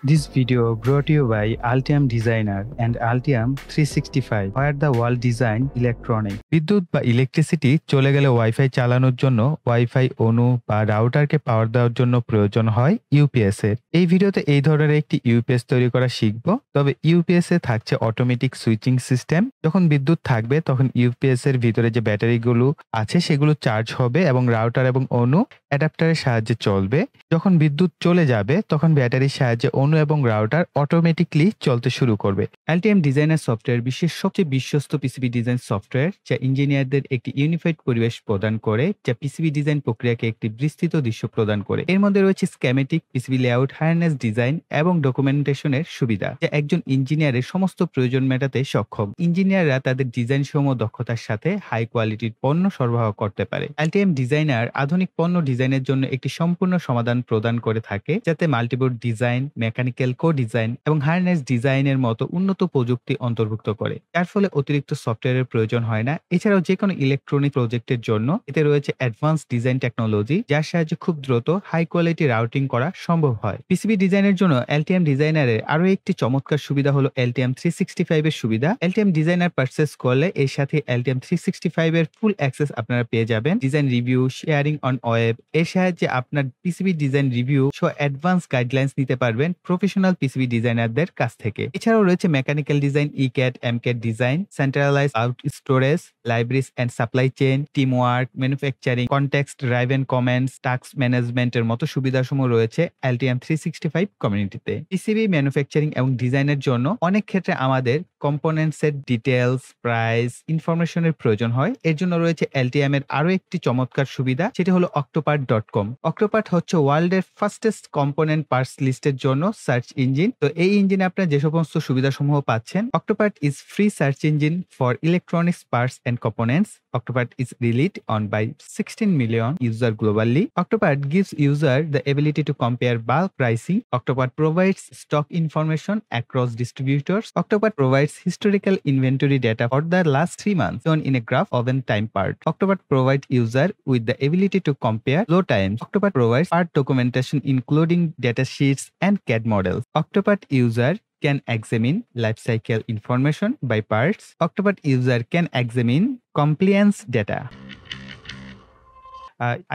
This video brought to you by Altium Designer and Altium 365, where the world design electronic. বিদ্যুৎ বা electricity চলে গেলে wifi চালানোর জন্য ওয়াইফাই অণু বা রাউটারকে পাওয়ার দেওয়ার জন্য প্রয়োজন হয় ইউপিএস এর। এই ভিডিওতে এই ধরনের একটি ইউপিএস তৈরি করা শিখব। তবে ইউপিএস এ থাকছে অটোমেটিক সুইচিং সিস্টেম। যখন বিদ্যুৎ থাকবে তখন ইউপিএস এর ভিতরে যে ব্যাটারিগুলো আছে সেগুলো চার্জ হবে এবং রাউটার এবং অণু অ্যাডাপ্টারের সাহায্যে চলবে। যখন বিদ্যুৎ চলে যাবে তখন ব্যাটারির সাহায্যে অণু এবং রাউটার অটোমেটিকলি চলতে শুরু করবে। এলটিএম ডিজাইনার সফটওয়্যার বিশ্বের সবচেয়ে বিশ্বস্ত পিসিবি ডিজাইন সফটওয়্যার, যা ইঞ্জিনিয়ারদের একটি ইউনিফাইড পরিবেশ প্রদান করে, যা পিসিবি ডিজাইন প্রক্রিয়াকে একটি বিস্তৃত দৃশ্য প্রদান করে। এর মধ্যে রয়েছে schematic, PCB layout, harness design এবং ডকুমেন্টেশনের সুবিধা, যা একজন ইঞ্জিনিয়ারের সমস্ত প্রয়োজন মেটাতে সক্ষম। ইঞ্জিনিয়াররা তাদের ডিজাইন সমূহ দক্ষতার সাথে হাই কোয়ালিটির পণ্য সরবরাহ করতে পারে। এলটিএম ডিজাইনার আধুনিক পণ্য ডিজাইনের জন্য একটি সম্পূর্ণ সমাধান প্রদান করে থাকে, যাতে মাল্টিবোর্ড ডিজাইন, মেকানিক্যাল কো ডিজাইন এবং হার্নেস ডিজাইনের মতো উন্নত প্রযুক্তি অন্তর্ভুক্ত করে, যার ফলে অতিরিক্ত সফটওয়্যারের প্রয়োজন হয় না। এছাড়াও যে কোনো ইলেকট্রনিক প্রজেক্টের জন্য এতে রয়েছে অ্যাডভান্স ডিজাইন টেকনোলজি, যার সাহায্যে খুব দ্রুত হাই কোয়ালিটি রাউটিং করা সম্ভব হয়। পিসিবি ডিজাইনের জন্য এলটিএম ডিজাইনারের আরো একটি চমৎকার সুবিধা হলো এলটিএম 365 এর সুবিধা। এলটিএম ডিজাইনার পারচেজ করলে এর সাথে এলটিএম 365 এর ফুল অ্যাক্সেস আপনারা পেয়ে যাবেন। Design review, sharing on web এর সাহায্যে আপনার পিসিবি ডিজাইন রিভিউ সহ অ্যাডভান্স গাইডলাইন্স নিতে পারবেন প্রফেশনাল পিসিবি ডিজাইনারদের কাছ থেকে। এছাড়াও রয়েছে mechanical design, ECAD, MCAD design, centralize out storage, libraries and supply chain, team work, manufacturing, context driven comments, task ম্যানেজমেন্টের মতো সুবিধাসমূহ রয়েছে এলটিএম 365 কমিউনিটিতে। পিসিবি ম্যানুফ্যাকচারিং এবং ডিজাইনের জন্য অনেক ক্ষেত্রে আমাদের কম্পোনেন্টসের ডিটেলস, প্রাইস, ইনফরমেশনের প্রয়োজন হয়। এর জন্য রয়েছে এলটিএম এর আরো একটি চমৎকার সুবিধা, সেটি হলো octopart.com। octopart হচ্ছে ওয়ার্ল্ডের ফাস্টেস্ট কম্পোনেন্ট পার্টস লিস্টের জন্য সার্চ ইঞ্জিন। তো এই ইঞ্জিনে আপনারা যে সমস্ত সুবিধাসমূহ পাচ্ছেন। octopart is free search engine for electronics parts and components. octopart is relied on by 16 million users globally. octopart gives user the ability to compare bulk pricing. octopart provides stock information across distributors. octopart provides historical inventory data for the last 3 months shown in a graph of an time part. octopart provides user with the ability to compare load times. octopart provides part documentation including data sheets and CAD models. octopart user can examine lifecycle information by parts. octopart user can examine compliance data.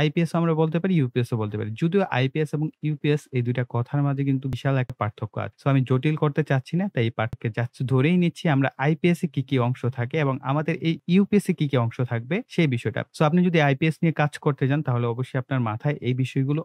IPS আমরা বলতে পারি, UPS ও বলতে পারি। যদিও IPS এবং UPS এই দুইটা কথার মাঝে কিন্তু বিশাল একটা পার্থক্য আছে। সো আমি জটিল করতে চাচ্ছি না, তাই এই পার্থক্যকে জাস্ট ধরেই নিচ্ছি আমরা আইপিএস এ কি কি অংশ থাকে এবং আমাদের এই ইউপিএস এ কি কি অংশ থাকবে সেই বিষয়টা। সো আপনি যদি আইপিএস নিয়ে কাজ করতে যান তাহলে অবশ্যই আপনার মাথায় এই বিষয়গুলো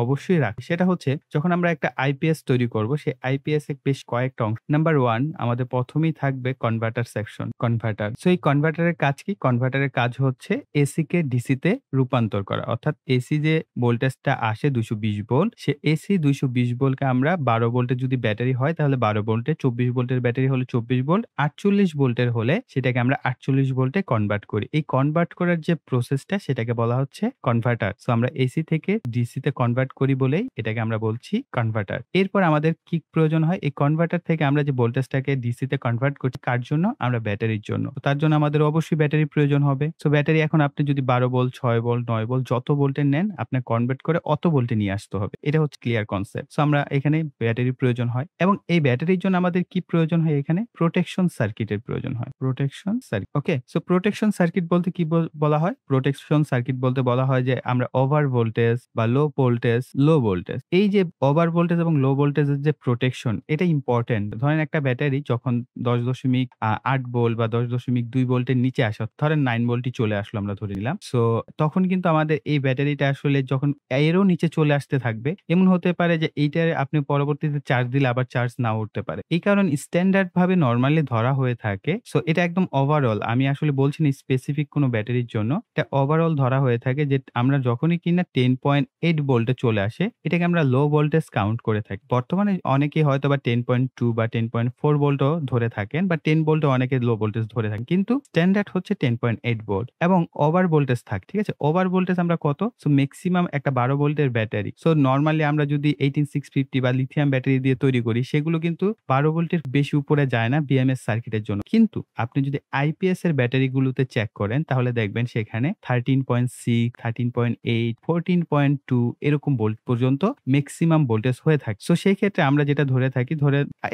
অবশ্যই রাখি। সেটা হচ্ছে যখন আমরা একটা আইপিএস তৈরি করব, সেই আইপিএস এর বেশ কয়েকটা অংশ। নাম্বার 1 আমাদের প্রথমেই থাকবে কনভার্টার সেকশন, কনভার্টার। সো এই কনভার্টারের কাজ কি? কনভার্টারের কাজ হচ্ছে এসি কে ডিসি তে রূপান্তর করা। অর্থাৎ এসি যে ভোল্টেজটা আসে 220 ভোল্ট, সে এসি 220 ভোল্টকে আমরা 12 ভোল্টের যদি ব্যাটারি হয় তাহলে 12 ভোল্টে, 24 ভোল্টের ব্যাটারি হলে 24 ভোল্ট, 48 ভোল্টের হলে সেটাকে আমরা 48 ভোল্টে কনভার্ট করি। এই কনভার্ট করার যে প্রসেসটা সেটাকে বলা হচ্ছে কনভার্টার। সো আমরা এসি থেকে ডিসি তে কনভার্ট করি বলেই এটাকে আমরা বলছি কনভার্টার। এরপর আমাদের কি প্রয়োজন হয়? এই কনভার্টার থেকে আমরা যে ভোল্টেজটাকে ডিসি তে কনভার্ট করছি কার জন্য? আমরা ব্যাটারির জন্য। তার জন্য আমাদের অবশ্যই ব্যাটারির প্রয়োজন হবে। সো ব্যাটারি এখন আপনি যদি 12 ভোল্ট, 6 ভোল্ট, 9 ভোল্ট যত ভোল্টের নেন আপনার কনভার্ট করে অত ভোল্টে নিয়ে আসতে হবে। এটা হচ্ছে ক্লিয়ার কনসেপ্ট। সো আমরা এখানে ব্যাটারির প্রয়োজন হয় এবং এই ব্যাটারির জন্য আমাদের কি প্রয়োজন হয়? এখানে প্রোটেকশন সার্কিটের প্রয়োজন হয়। Protection circuit. Okay, so protection circuit বলতে কি বলা হয়? প্রোটেকশন সার্কিট বলতে বলা হয় যে আমরা ওভার ভোল্টেজ বা লো ভোল্টেজ, এই যে ওভার ভোল্টেজ এবং লো ভোল্টেজের যে প্রোটেকশন, এটা ইম্পর্টেন্ট। ধরেন একটা ব্যাটারি যখন 10.8 ভোল্ট বা 10.2 ভোল্টের নিচে আসে, ধরেন 9 ভোল্টই চলে আসলো আমরা ধরে নিলাম। সো তখন কিন্তু আমাদের এই ব্যাটারিটা আসলে যখন এরও নিচে চলে আসতে থাকবে, এমন হতে পারে যে এইটার আপনি পরবর্তীতে চার্জ দিলে আবার চার্জ নাও উঠতে পারে। এই কারণ স্ট্যান্ডার্ড ভাবে নরমালি ধরা হয়ে থাকে। সো এটা একদম ওভারঅল, আমি আসলে বলছি না স্পেসিফিক কোনো ব্যাটারির জন্য, এটা ওভারঅল ধরা হয়ে থাকে যে আমরা যখনই কিনা 10.8 ভোল্টে চলে আসে এটাকে আমরা লো ভোল্টেজ কাউন্ট করে থাকি। বর্তমানে অনেকেই হয়তো বা 10.2 বা 10.4 ভোল্টও ধরে থাকেন বা 10 ভোল্টও অনেকে লো ভোল্টেজ ধরে থাকেন, কিন্তু স্ট্যান্ডার্ড হচ্ছে 10.8 ভোল্ট এবং ওভার ভোল্টেজ থাকে। ঠিক আছে, ওভার ভোল্টেজ আমরা কত? সো মেক্সিমাম একটা 12 ভোল্টের ব্যাটারি। সো নরমালি আমরা যদি 18650 বা লিথিয়াম ব্যাটারি দিয়ে তৈরি করি সেগুলো কিন্তু 12 ভোল্টের বেশি উপরে যায় না বিএমএস সার্কিটের জন্য। কিন্তু আপনি যদি আইপিএস এর ব্যাটারিগুলোতে চেক করেন তাহলে দেখবেন সেখানে 13.6, 13.8, 14.2 এরকম ভোল্ট পর্যন্ত মেক্সিমাম ভোল্টেজ হয়ে থাকে। সো সেই ক্ষেত্রে আমরা যেটা ধরে থাকি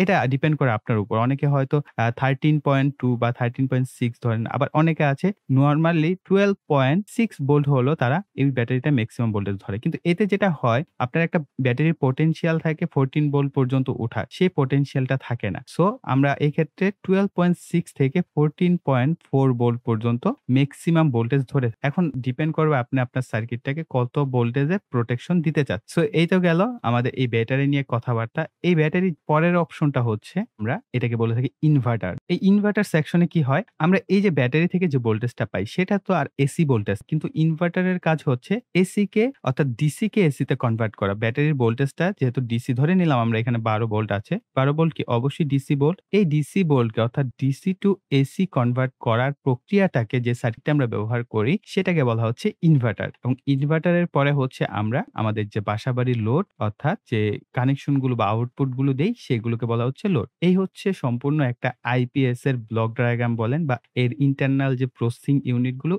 এটা ডিপেন্ড করে আপনার উপর। অনেকে হয়তো 13.2 বা 13.6 ধরেন। আবার অনেকে আছে নরমালি 12.6 ভোল্ট হলো তারা এই ব্যাটারিটা মেক্সিমাম ভোল্টেজ ধরে। কিন্তু এতে যেটা হয় আপনার একটা ব্যাটারির পোটেনশিয়াল থাকে 14 ভোল্ট পর্যন্ত উঠার। সেই পোটেনশিয়ালটা থাকে না। সো আমরা এক্ষেত্রে 12.6 থেকে 14.4 ভোল্ট পর্যন্ত মেক্সিমাম ভোল্টেজ ধরে এখন ডিপেন্ড করবে আপনি আপনার সার্কিটটাকে কত ভোল্টেজে প্রোটেকশন দিতে চাচ্ছেন। সো এই তো গেল আমাদের এই ব্যাটারি নিয়ে কথাবার্তা। এই ব্যাটারির পরের অপশনটা হচ্ছে আমরা এটাকে বলে থাকি ইনভার্টার। এই ইনভার্টার সেকশনে কি হয়? আমরা এই যে ব্যাটারি থেকে যে ভোল্টেজটা পাই সেটা তো আর এসি ভোল্টেজ। কিন্তু ইনভার্টারের কাজ হচ্ছে এসি কে অর্থাৎ ডিসি কে এসি তে কনভার্ট করা। ব্যাটারির ভোল্টেজটা যেহেতু ডিসি ধরে নিলাম আমরা এখানে 12 ভোল্ট আছে। 12 ভোল্ট কি? অবশ্যই ডিসি ভোল্ট। এই ডিসি ভোল্টকে অর্থাৎ ডিসি টু এসি কনভার্ট করার প্রক্রিয়াটাকে যে সার্কিটটা আমরা ব্যবহার করি সেটাকে বলা হচ্ছে ইনভার্টার। এবং ইনভার্টারের পরে হচ্ছে আমরা আমাদের যে বাসাবাড়ির লোড অর্থাৎ যে কানেকশন গুলো বা আউটপুট গুলো দেই সেগুলোকে বলা হচ্ছে লোড। এই হচ্ছে সম্পূর্ণ একটা আইপিএস এর ব্লক ডায়াগ্রাম বলেন বা এর ইন্টারনাল যে প্রসেসিং ইউনিট গুলো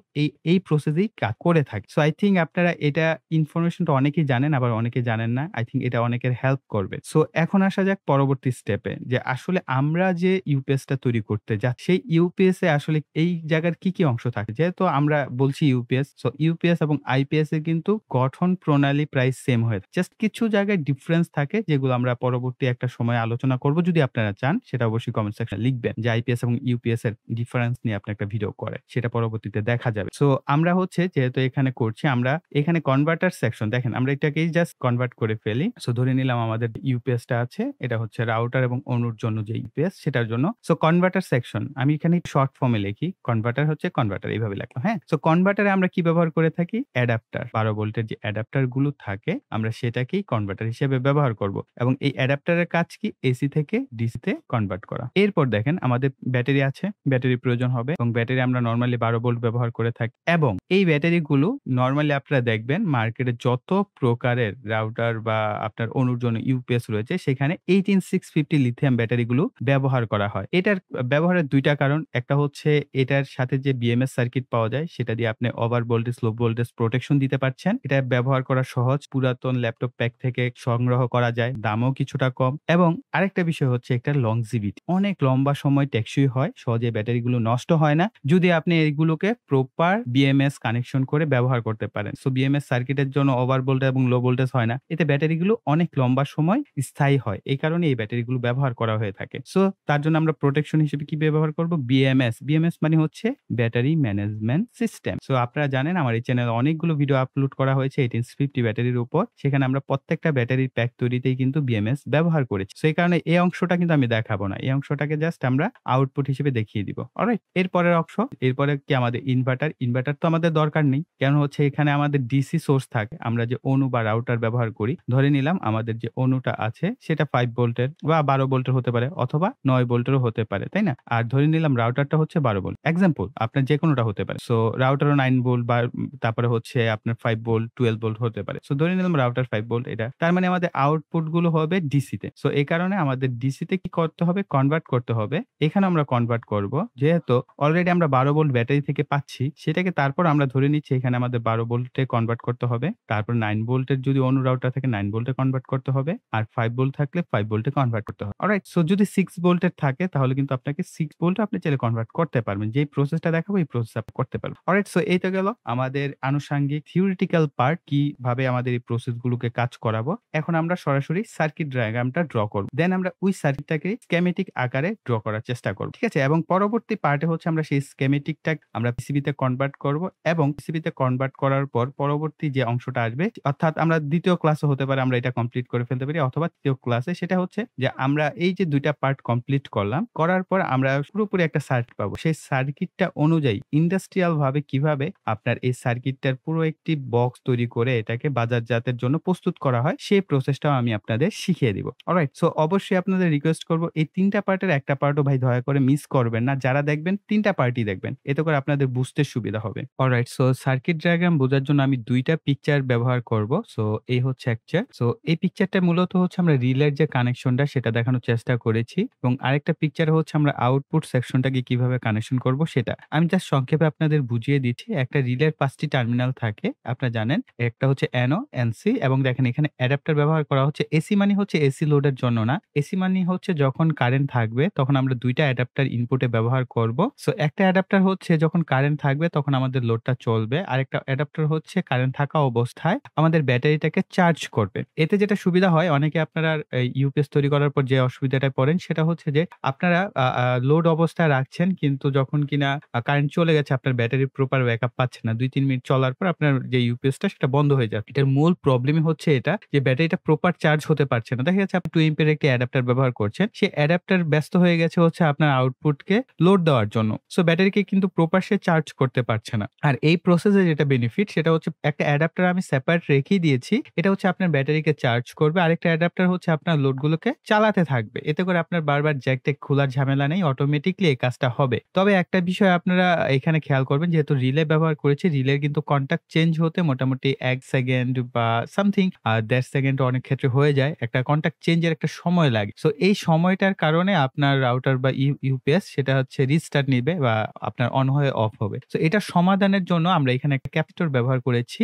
এই প্রসেসেই কাজ করে থাকে। সো আই থিংক আপনারা এটা ইনফরমেশনটা অনেকেই জানেন আবার অনেকে জানেন না। আই থিংক এটা অনেকের হেল্প করবে। সো এখন আসা যাক পরবর্তী স্টেপে যে আসলে আমরা যে ইউপিএস টা তৈরি করতে যাচ্ছি সেই ইউপিএস এ আসলে এই জায়গার কি অংশ থাকে? যেহেতু আমরা বলছি ইউপিএস, সো ইউপিএস এবং আইপিএস এর কিন্তু গঠন প্রণালী প্রায় সেম হয়ে থাকে। জাস্ট কিছু জায়গায় ডিফারেন্স থাকে যেগুলো আমরা পরবর্তী একটা সময়ে আলোচনা করব। যদি আপনারা চান সেটা অবশ্যই কমেন্ট সেকশনে লিখবেন যে আইপিএস এবং ইউপিএস এর ডিফারেন্স নিয়ে আপনি একটা ভিডিও করে। সেটা পরবর্তীতে দেখা যাবে। সো আমরা হচ্ছে যেহেতু এখানে করছি আমরা এখানে কনভার্টার সেকশন দেখেন আমরা এটাকেই জাস্ট কনভার্ট করে ফেলি। সো ধরে নিলাম আমাদের ইউপিএস টা আছে। এটা হচ্ছে রাউটার এবং অণুর জন্য যে ইউপিএস সেটার জন্য। সো কনভার্টার সেকশন আমি এখানে শর্ট ফর্মে লিখি। কনভার্টার হচ্ছে কনভার্টার এইভাবে লিখলাম। হ্যাঁ? সো কনভার্টারে আমরা কি ব্যবহার করে থাকি? অ্যাডাপ্টার। 12 ভোল্টের যে অ্যাডাপ্টার গুলো থাকে আমরা সেটাকেই কনভার্টার হিসেবে ব্যবহার করব। এবং এই অ্যাডাপ্টারের কাজ কি? এসি থেকে ডিসি তে কনভার্ট করা। এরপর দেখেন আমাদের ব্যাটারি আছে। ব্যাটারির প্রয়োজন হবে এবং ব্যাটারি আমরা নরমালি 12 ভোল্ট ব্যবহার করে থাকি। এবং এই ব্যাটারিগুলো নরমালি আপনারা দেখবেন মার্কেটে যত প্রকারের রাউটার বা আপনার অণুর জন্য ইউপিএস রয়েছে সেখানে 18650 লিথিয়াম ব্যাটারিগুলো ব্যবহার করা হয়। এটার ব্যবহারের ২ টা কারণ। একটা হচ্ছে এটার সাথে যে বিএমএস সার্কিট পাওয়া যায় সেটা দিয়ে আপনি over voltage, low voltage protection দিতে পারছেন। এটা ব্যবহার করা সহজ। পুরাতন ল্যাপটপ প্যাক থেকে সংগ্রহ করা যায়। দামও কিছুটা কম। এবং আরেকটা বিষয় হচ্ছে এটার লংজিভিটি। অনেক লম্বা সময় টেকসই হয়। সহজে ব্যাটারিগুলো নষ্ট হয় না। যদি আপনি এগুলোকে প্রপার বিএমএস কানেকশন করে ব্যবহার করতে পারেন। সো বিএমএস সার্কিটের জন্য ওভার ভোল্টেজ এবং লো ভোল্টেজ হয় না। এতে ব্যাটারিগুলো অনেক লম্বা সময় স্থায়ী হয়। এই কারণে এই ব্যাটারিগুলো ব্যবহার করা হয়ে থাকে। সো তার জন্য আমরা প্রোটেকশন হিসেবে কি ব্যবহার করব? বিএমএস। বিএমএস মানে হচ্ছে ব্যাটারি ম্যানেজমেন্ট সিস্টেম। সো আপনারা জানেন আমার এই চ্যানেলে অনেকগুলো ভিডিও আপলোড করা হয়েছে 18650 ব্যাটারির উপর। সেখানে আমরা প্রত্যেকটা ব্যাটারির প্যাক তৈরিতেই কিন্তু বিএমএস ব্যবহার করেছি। সো এই কারণে এই অংশটা কিন্তু আমি দেখাবো না। এই অংশটাকে জাস্ট আমরা আউটপুট হিসেবে দেখিয়ে দিব। অলরাইট? এরপরের অংশ, এরপরে কি আমাদের ইনভার্টার। ইনভার্টার তো আমাদের দরকার নেই। কারণ হচ্ছে এখানে আমাদের ডিসি সোর্স থাকে। আমরা যে অণু বা রাউটার ব্যবহার করি। ধরে নিলাম আমাদের যে অণুটা আছে সেটা 5 ভোল্টের বা 12 ভোল্টের হতে পারে অথবা 9 ভোল্টেরও হতে পারে। তাই না? আর ধরে নিলাম রাউটারটা হচ্ছে 12 ভোল্ট। এক্সাম্পল আপনার যেকোনোটা হতে পারে। সো রাউটারও 9 ভোল্ট বা তারপরে হচ্ছে আপনার 5 ভোল্ট, 12 ভোল্ট হতে পারে। সো ধরে নিলাম রাউটার 5 ভোল্ট এটা। তার মানে আমাদের আউটপুট গুলো হবে ডিসি তে। সো এই কারণে আমাদের ডিসি তে কি করতে হবে? কনভার্ট করতে হবে। এখানে আমরা কনভার্ট করব। যেহেতু অলরেডি আমরা 12 ভোল্ট ব্যাটারি থেকে পাচ্ছি সেটাকে তারপর আমরা ধরে নিচ্ছি এখানে আমাদের 12 ভোল্টে কনভার্ট করতে হবে। তারপর 9 ভোল্টের যদি অণু রাউটার থাকে 9 ভোল্টে কনভার্ট করতে হবে। আর 5 ভোল্ট থাকলে 5 ভোল্টে কনভার্ট করতে হবে। অলরাইট? সো যদি 6 ভোল্টের থাকে তাহলে কিন্তু আপনাকে 6 ভোল্টে আপনি চাইলে কনভার্ট করতে পারবেন। যেই প্রসেসটা দেখাবো এই প্রসেস আপনি করতে পারবেন। অলরাইট? সো এই তো গেল আমাদের আনুষঙ্গিক থিওরিটিক্যাল পার্ট কিভাবে আমাদের এই প্রসেস গুলোকে কাজ করাবো। এখন আমরা সরাসরি সার্কিট ডায়াগ্রামটা ড্র করব। দেন আমরা ওই সার্কিটটাকে স্কেমেটিক আকারে ড্র করার চেষ্টা করব। ঠিক আছে? এবং পরবর্তী পার্টে হচ্ছে আমরা সেই স্কেমেটিকটা আমরা পিসিবিতে কনভার্ট করব এবং পিসিবিতে কনভার্ট করার পর পরবর্তী যে অংশটা আসবে অর্থাৎ আমরা ২য় ক্লাসে হতে পারে আমরা এটা কমপ্লিট করে ফেলতে পারি অথবা ৩য় ক্লাসে সেটা হচ্ছে যে আমরা এই যে ২ টা পার্ট কমপ্লিট করলাম। করার পর আমরা পুরোপুরি একটা সার্কিট পাবো। সেই সার্কিটটা অনুযায়ী ইন্ডাস্ট্রিয়াল ভাবে কিভাবে আপনার এই সার্কিটটার পুরো একটি বক্স তৈরি করে এটাকে বাজারজাতের জন্য প্রস্তুত করা হয় সেই প্রসেসটাও আমি আপনাদের শিখিয়ে দিব। অলরাইট? সো অবশ্যই আপনাদের রিকোয়েস্ট করব এই ৩ টা পার্টের একটা পার্টও ভাই দয়া করে মিস করবেন না। যারা দেখবেন ৩ টা পার্টই দেখবেন। এতে করে আপনাদের বুঝতে সুবিধা হবে। Alright? So circuit circuit diagram বোঝার জন্য আমি ২ টা পিকচার ব্যবহার করব। সো এই হচ্ছে এক পিকচার। সো এই পিকচারটা মূলত হচ্ছে আমরা রিলের যে কানেকশনটা সেটা দেখানোর চেষ্টা করেছি এবং আরেকটা পিকচার হচ্ছে আমরা আউটপুট সেকশনটাকে কিভাবে কানেকশন করব সেটা। আমি জাস্ট সংক্ষেপে আপনাদের বুঝিয়ে দিচ্ছি। একটা রিলের ৫ টি টার্মিনাল থাকে। আপনারা জানেন। একটা হচ্ছে NO, NC এবং দেখেন এখানে অ্যাডাপ্টার ব্যবহার করা হচ্ছে। এসি মানে হচ্ছে এসি লোডের জন্য না। এসি মানে হচ্ছে যখন কারেন্ট থাকবে তখন আমরা ২ টা অ্যাডাপ্টার ইনপুটে ব্যবহার করব। সো একটা অ্যাডাপ্টার হচ্ছে যখন কারেন্ট থাকবে তখন আমাদের লোডটা চলবে। আরেকটা অ্যাডাপ্টার হচ্ছে কারেন্ট থাকা অবস্থায় আমাদের ব্যাটারিটাকে চার্জ করবে। এতে যেটা সুবিধা হয় অনেকে আপনারা এই ইউপিএস তৈরি করার পর যে অসুবিধাটায় পড়েন সেটা হচ্ছে যে আপনারা আ আ লোড অবস্থায় রাখছেন কিন্তু যখন কিনা কারেন্ট চলে গেছে আপনার ব্যাটারি প্রপার ব্যাকআপ পাচ্ছে না। ২-৩ মিনিট চলার পর আপনার যে ইউপিএসটা সেটা বন্ধ হয়ে যাচ্ছে। এটার মূল প্রবলেমই হচ্ছে এটা যে ব্যাটারিটা প্রপার চার্জ হতে পারছে না। দেখা যাচ্ছে আপনি 2 এম্পিয়ার একটি অ্যাডাপ্টার ব্যবহার করছেন। সেই অ্যাডাপ্টার ব্যস্ত হয়ে গেছে হচ্ছে আপনার আউটপুটকে লোড দেওয়ার জন্য। সো ব্যাটারিকে কিন্তু প্রপার সে চার্জ করতে পারছে না। আর এই প্রসেসে যেটা বেনিফিট সেটা হচ্ছে একটা অ্যাডাপ্টার আমি সেপারেট রেখেই দিয়েছি। এটা হচ্ছে আপনার ব্যাটারিকে চার্জ করবে। আরেকটা অ্যাডাপ্টার হচ্ছে আপনার লোডগুলোকে চালাতে থাকবে। এতে করে আপনার বারবার জ্যাক-ট্যাক খোলার ঝামেলা নেই। অটোমেটিক্যালি এই কাজটা হবে। তবে একটা বিষয় আপনারা এখানে খেয়াল করবেন যেহেতু রিলে ব্যবহার করেছি, রিলের কিন্তু কনট্যাক্ট চেঞ্জ হতে মোটামুটি ১ সেকেন্ড বা সামথিং ১.৫ সেকেন্ড অনেক ক্ষেত্রে হয়ে যায়। একটা কনট্যাক্ট চেঞ্জের একটা সময় লাগে। সো এই সময়টার কারণে আপনার রাউটার বা ইউপিএস সেটা হচ্ছে রিস্টার্ট নিবে বা আপনার অন হয়ে অফ হবে। সো এটা সমাধানের জন্য আমরা এখানে একটা ক্যাপাসিটর ব্যবহার করেছি।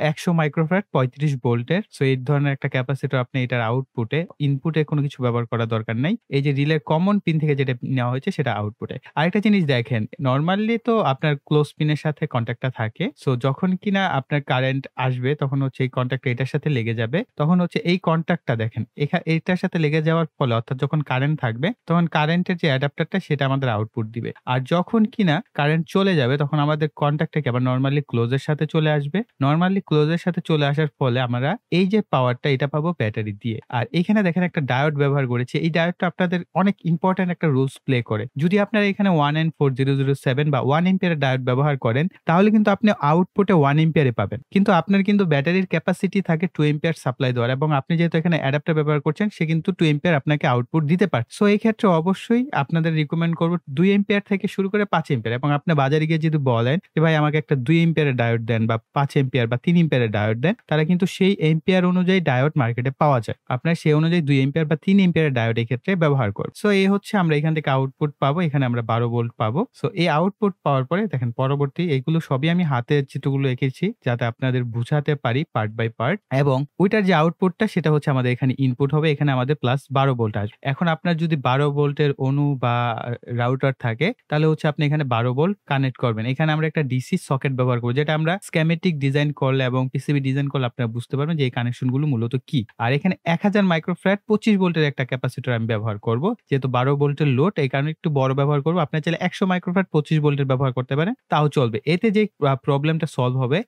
১০০ মাইক্রোফ্যারাড ৩৫ ভোল্টের। সো এই ধরনের একটা ক্যাপাসিটর আপনি এটার আউটপুটে, ইনপুটে কোনো কিছু ব্যবহার করার দরকার নাই। এই যে রিলের কমন পিন থেকে যেটা নেওয়া হয়েছে সেটা আউটপুটে। আরেকটা জিনিস দেখেন, নরমালি তো আপনার ক্লোজ পিনের সাথে কনট্যাক্টটা থাকে। সো যখন কিনা আপনার কারেন্ট আসবে তখন হচ্ছে এই কনট্যাক্টটা এটার সাথে লেগে যাবে। তখন হচ্ছে এই কনট্যাক্টটা দেখেন এইটার সাথে লেগে যাওয়ার ফলে অর্থাৎ যখন কারেন্ট থাকবে তখন কারেন্টের যে অ্যাডাপ্টারটা সেটা আমাদের আউটপুট দিবে। আর যখন কিনা কারেন্ট চলে যাবে তখন আমাদের কনট্যাক্টটা আবার নরমালি ক্লোজের সাথে চলে আসবে। নরমালি ক্লোজের সাথে চলে আসার ফলে আমরা এই যে পাওয়ারটা এটা পাবো ব্যাটারি দিয়ে। আর এখানে দেখেন একটা ডায়োড ব্যবহার করেছি। এই ডায়োডটা আপনাদের অনেক ইম্পোর্টেন্ট একটা রোলস প্লে করে। যদি আপনারা এখানে 1N4007 বা 1 এম্পিয়ারের ডায়োড ব্যবহার করেন তাহলে কিন্তু আপনি আউটপুটে 1 এম্পিয়ারে পাবেন। কিন্তু আপনার কিন্তু ব্যাটারির ক্যাপাসিটি থাকে 2 এম্পিয়ার সাপ্লাই দেওয়ার এবং আপনি যেহেতু এখানে অ্যাডাপ্টার ব্যবহার করছেন সে কিন্তু 2 এম্পিয়ার আপনাকে আউটপুট দিতে পারে। সো এই ক্ষেত্রে অবশ্যই আপনাদের রিকমেন্ড করব 2 এম্পিয়ার থেকে শুরু করে 5 এম্পিয়ার এবং আপনি বাজারে গিয়ে যদি বলেন যে ভাই আমাকে একটা 2 এম্পিয়ারের ডায়োড দেন বা 5 এম্পিয়ার বা 3 এম্পিয়ারের ডায়োড দেন, তারা কিন্তু সেই এম্পিয়ার অনুযায়ী ডায়োড মার্কেটে পাওয়া যায়। আপনার সেই অনুযায়ী 2 এম্পিয়ার বা 3 এম্পিয়ারের ডায়োড এই ক্ষেত্রে ব্যবহার করুন। সো এই হচ্ছে আমরা এখান থেকে আউটপুট পাবো। এখানে আমরা 12 ভোল্ট পাবো। সো এই আউটপুট পাওয়ার পরে দেখেন পরবর্তী এগুলো সবই আমি হাতের চিত্রগুলো এঁকেছি যাতে আপনাদের বুঝাতে পারি পার্ট বাই পার্ট এবং ওইটার যে আউটপুটটা সেটা হচ্ছে আমাদের এখানে ইনপুট হবে। এখানে আমাদের প্লাস 12 ভোল্ট আসবে। এখন আপনার যদি 12 ভোল্টের অণু বা রাউটার থাকে তাহলে হচ্ছে আপনি এখানে 12 ভোল্ট কানেক্ট করবেন। এখানে আমরা একটা ডিসি সকেট ব্যবহার করব যেটা আমরা স্কেমেটিক ডিজাইন করলে এবং পিসিবি ডিজাইন করলে আপনারা বুঝতে পারবেন যে এই কানেকশন গুলো মূলত কি। আর এখানে 1000 মাইক্রোফ্যারাড 25 ভোল্টের একটা ক্যাপাসিটর আমি ব্যবহার করব। যেহেতু 12 ভোল্টের লোড এই কারণে একটু বড় ব্যবহার করব। আপনি চাইলে 100 মাইক্রোফ্যারাড 25 ভোল্টের ব্যবহার করতে পারেন তাও চলবে। এতে যে প্রবলেমটা সলভ হবে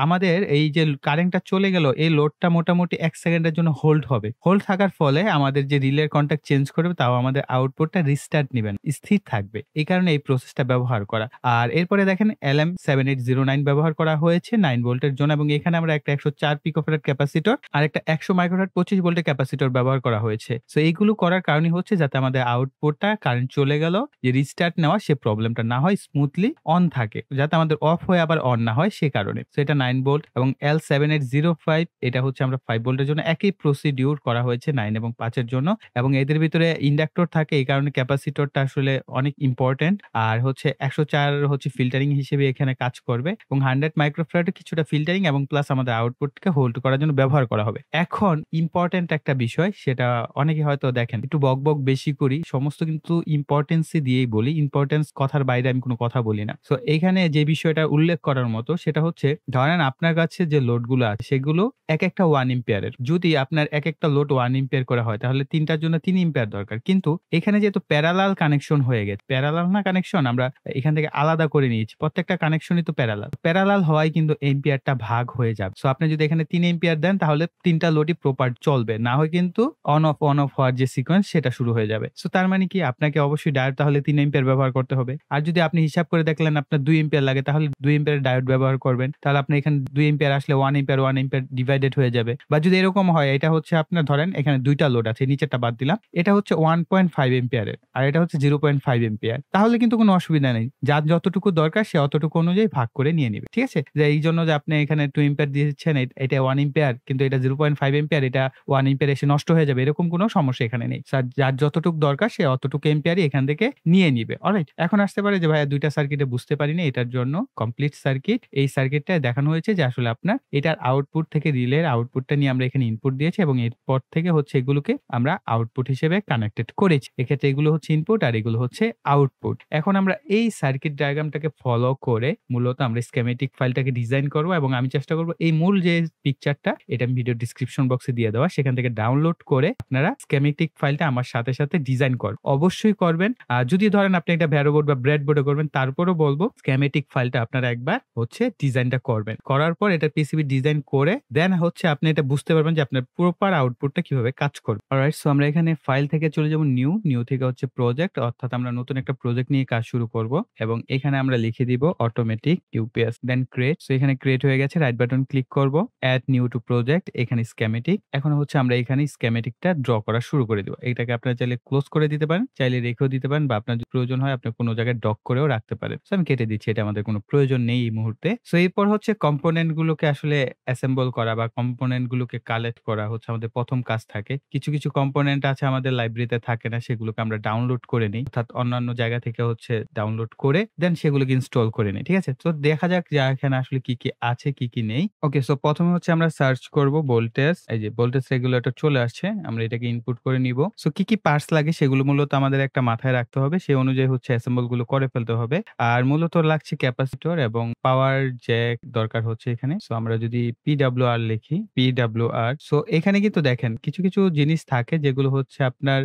আমাদের এই যে কারেন্টটা চলে গেল এই লোডটা মোটামুটি 1 সেকেন্ডের জন্য হোল্ড হবে। হোল্ড থাকার ফলে আমাদের যে রিলের কন্টাক্ট চেঞ্জ করবে তাও আমাদের আউটপুটটা রিস্টার্ট নিবেন। স্থির থাকবে। এই কারণে এই প্রসেসটা ব্যবহার করা। আর এরপরে দেখেন LM7809 ব্যবহার করা হয়েছে 9 ভোল্টের জন্য এবং এখানে আমরা একটা 104 পিকোফ্যারাড ক্যাপাসিটর আর একটা 100 মাইক্রোফ্যারাড 25 ভোল্টের ক্যাপাসিটর ব্যবহার করা হয়েছে। সো এইগুলো করার কারণই হচ্ছে যাতে আমাদের আউটপুটটা কারেন্ট চলে গেল যে রিস্টার্ট নেওয়া সে প্রবলেমটা না হয় স্মুথলি অন থাকে। যাতে আমাদের অফ হয়ে আবার অন না হয় সে কারণে। সো এটা 9 ভোল্ট এবং L7805 এটা হচ্ছে আমরা 5 ভোল্টের জন্য একই প্রসিডিউর করা হয়েছে 9 এবং 5 এর জন্য এবং এদের ভিতরে ইন্ডাক্টর থাকে এই কারণে ক্যাপাসিটরটা আসলে অনেক ইম্পোর্টেন্ট। আর হচ্ছে 104 হচ্ছে ফিল্টারিং হিসেবে এখানে কাজ করবে এবং 100 মাইক্রোফ্যারাড কিছুটা ফিল্টারিং এবং প্লাস আমাদের আউটপুটকে হোল্ড করার জন্য ব্যবহার করা হবে। এখন ইম্পোর্টেন্ট একটা বিষয় সেটা অনেকে হয়তো দেখেন একটু বকবক বেশি করি সমস্ত কিন্তু ইম্পোর্টেন্সই দিয়েই বলি। ইম্পোর্টেন্স কথার বাইরে আমি কোনো কথা বলি না। সো এখানে যে বিষয়টা উল্লেখ করার মতো সেটা হচ্ছে ধরেন আপনার কাছে যে লোডগুলো আছে সেগুলো একেকটা 1 এম্পিয়ারের। যদি আপনার একেকটা লোড 1 এম্পিয়ার করে হয় তাহলে ৩ টার জন্য ৩ এম্পিয়ার দরকার। কিন্তু এখানে যেহেতু প্যারালাল কানেকশন হয়ে গেছে, প্যারালাল না কানেকশন আমরা এখান থেকে আলাদা করে নিয়েছি। প্রত্যেকটা কানেকশনই তো প্যারালাল। প্যারালাল হওয়ায় কিন্তু এম্পিয়ারটা ভাগ হয়ে যাবে। সো আপনি যদি এখানে ৩ এম্পিয়ার দেন তাহলে ৩ টা লোডই প্রপার চলবে। না হয় কিন্তু অন অফ হওয়ার যে সিকোয়েন্স সেটা শুরু হয়ে যাবে। সো তার মানে কি আপনাকে অবশ্যই ডায়োড তাহলে ৩ এম্পিয়ার ব্যবহার করতে হবে। আর যদি আপনি হিসাব করে দেখলেন আপনার ২ এম্পিয়ার লাগে তাহলে ২ এম্পিয়ারের ডায়োড ব্যবহার করবেন। তাহলে আপনি এখানে ২ এম্পিয়ার আসলে 1 এম্পিয়ার ডিভাইডেড হয়ে যাবে। বা যদি এরকম হয় এটা হচ্ছে আপনার ধরেন এখানে ২ টা লোড আছে নিচেরটা বাদ দিলাম। এটা হচ্ছে 1.5 এম্পিয়ারের আর এটা হচ্ছে 0.5 এম্পিয়ার। তাহলে কিন্তু কোনো অসুবিধা নেই। যার যতটুকু দরকার সে অতটুকু অনুযায়ী ভাগ করে নিয়ে নিবে। দিবে। ঠিক আছে? যে এই জন্য যে আপনি এখানে 2 এম্পিয়ার দিচ্ছেন এটা 1 এম্পিয়ার কিন্তু এটা 0.5 এম্পিয়ার এটা 1 এম্পিয়ার এসে নষ্ট হয়ে যাবে। এরকম কোনো সমস্যা এখানে নেই। যার যতটুক দরকার সে অতটুকু এম্পিয়ারই এখান থেকে নিয়ে নিবে। অলরাইট? এখন আসতে পারে যে ভাইয়া ২ টা সার্কিটে বুঝতে পারিনি এটার জন্য কমপ্লিট সার্কিট। এই সার্কিটটায় দেখানো হয়েছে যে আসলে আপনার এটার আউটপুট থেকে রিলের আউটপুটটা নিয়ে আমরা এখানে ইনপুট দিয়েছি এবং এরপর থেকে হচ্ছে এগুলোকে আমরা আউটপুট হিসেবে কানেক্টেড করেছি। এক্ষেত্রে এগুলো হচ্ছে ইনপুট আর এগুলো হচ্ছে আউটপুট। এখন আমরা এই সার্কিট ডায়াগ্রামটাকে ফলো করে মূলত আমরা স্কেমেটিক ফাইলটাকে ডিজাইন করব এবং আমি চেষ্টা করব এই মূল যে পিকচারটা এটা আমি ভিডিও ডেসক্রিপশন বক্সে দিয়ে দেওয়া সেখান থেকে ডাউনলোড করে আপনারা স্কেমেটিক ফাইলটা আমার সাথে ডিজাইন করবেন। অবশ্যই করবেন। যদি ধরেন আপনি একটা ভ্যারো বোর্ড বা ব্রেড বোর্ডে করবেন তারপরও বলবো স্কেমেটিক ফাইলটা আপনারা একবার হচ্ছে ডিজাইনটা করবেন। করার পর এটা পিসিবি ডিজাইন করে দেন হচ্ছে আপনি এটা বুঝতে পারবেন যে আপনার প্রপার আউটপুটটা কিভাবে কাজ করবে। অলরাইট সো আমরা এখানে ফাইল থেকে চলে যাব নিউ থেকে হচ্ছে প্রজেক্ট অর্থাৎ আমরা নতুন একটা প্রজেক্ট নিয়ে কাজ শুরু করব এবং এখানে আমরা লিখে দিব অটোমেটিক ইউপিএস দেন ক্রিয়েট। সো এখানে ক্রিয়েট হয়ে গেছে রাইট বাটন ক্লিক করব এড নিউ টু প্রজেক্ট এখানে স্কেমেটিক। এখন হচ্ছে আমরা এখানে স্কেমেটিকটা ড্র করা শুরু করে দিব। এটাকে আপনারা চাইলে ক্লোজ করে দিতে পারেন, চাইলে রেখেও দিতে পারেন বা আপনার যদি প্রয়োজন হয় আপনি কোন জায়গায় ডক করেও রাখতে পারেন। সো আমি কেটে দিচ্ছি এটা আমাদের কোনো প্রয়োজন নেই এই মুহূর্তে। সো এরপর হচ্ছে কম্পোনেন্ট গুলোকে আসলে অ্যাসেম্বল করা বা কম্পোনেন্ট গুলোকে কালেক্ট করা হচ্ছে আমাদের প্রথম কাজ থাকে। কিছু কম্পোনেন্ট আছে আমাদের লাইব্রেরিতে থাকে না সেগুলোকে আমরা ডাউনলোড করে নিই অর্থাৎ অন্যান্য জায়গা থেকে হচ্ছে ডাউনলোড করে দেন সেগুলোকে ইনস্টল করে নিই। ঠিক আছে? তো দেখা যাক যে এখানে আসলে কি আছে কি নেই। ওকে সো প্রথমে হচ্ছে আমরা সার্চ করব ভোল্টেজ। এই যে ভোল্টেজ রেগুলেটর চলে আসছে। আমরা এটাকে ইনপুট করে নিব। সো কি পার্টস লাগে সেগুলো মূলত আমাদের একটা মাথায় রাখতে হবে। সেই অনুযায়ী হচ্ছে অ্যাসেম্বল গুলো করে ফেলতে হবে। আর মূলত লাগছে ক্যাপাসিটর এবং পাওয়ার জ্যাক দরকার হচ্ছে এখানে। সো আমরা যদি PWR লিখি, PWR সো এখানে কিন্তু দেখেন কিছু জিনিস থাকে যেগুলো হচ্ছে আপনার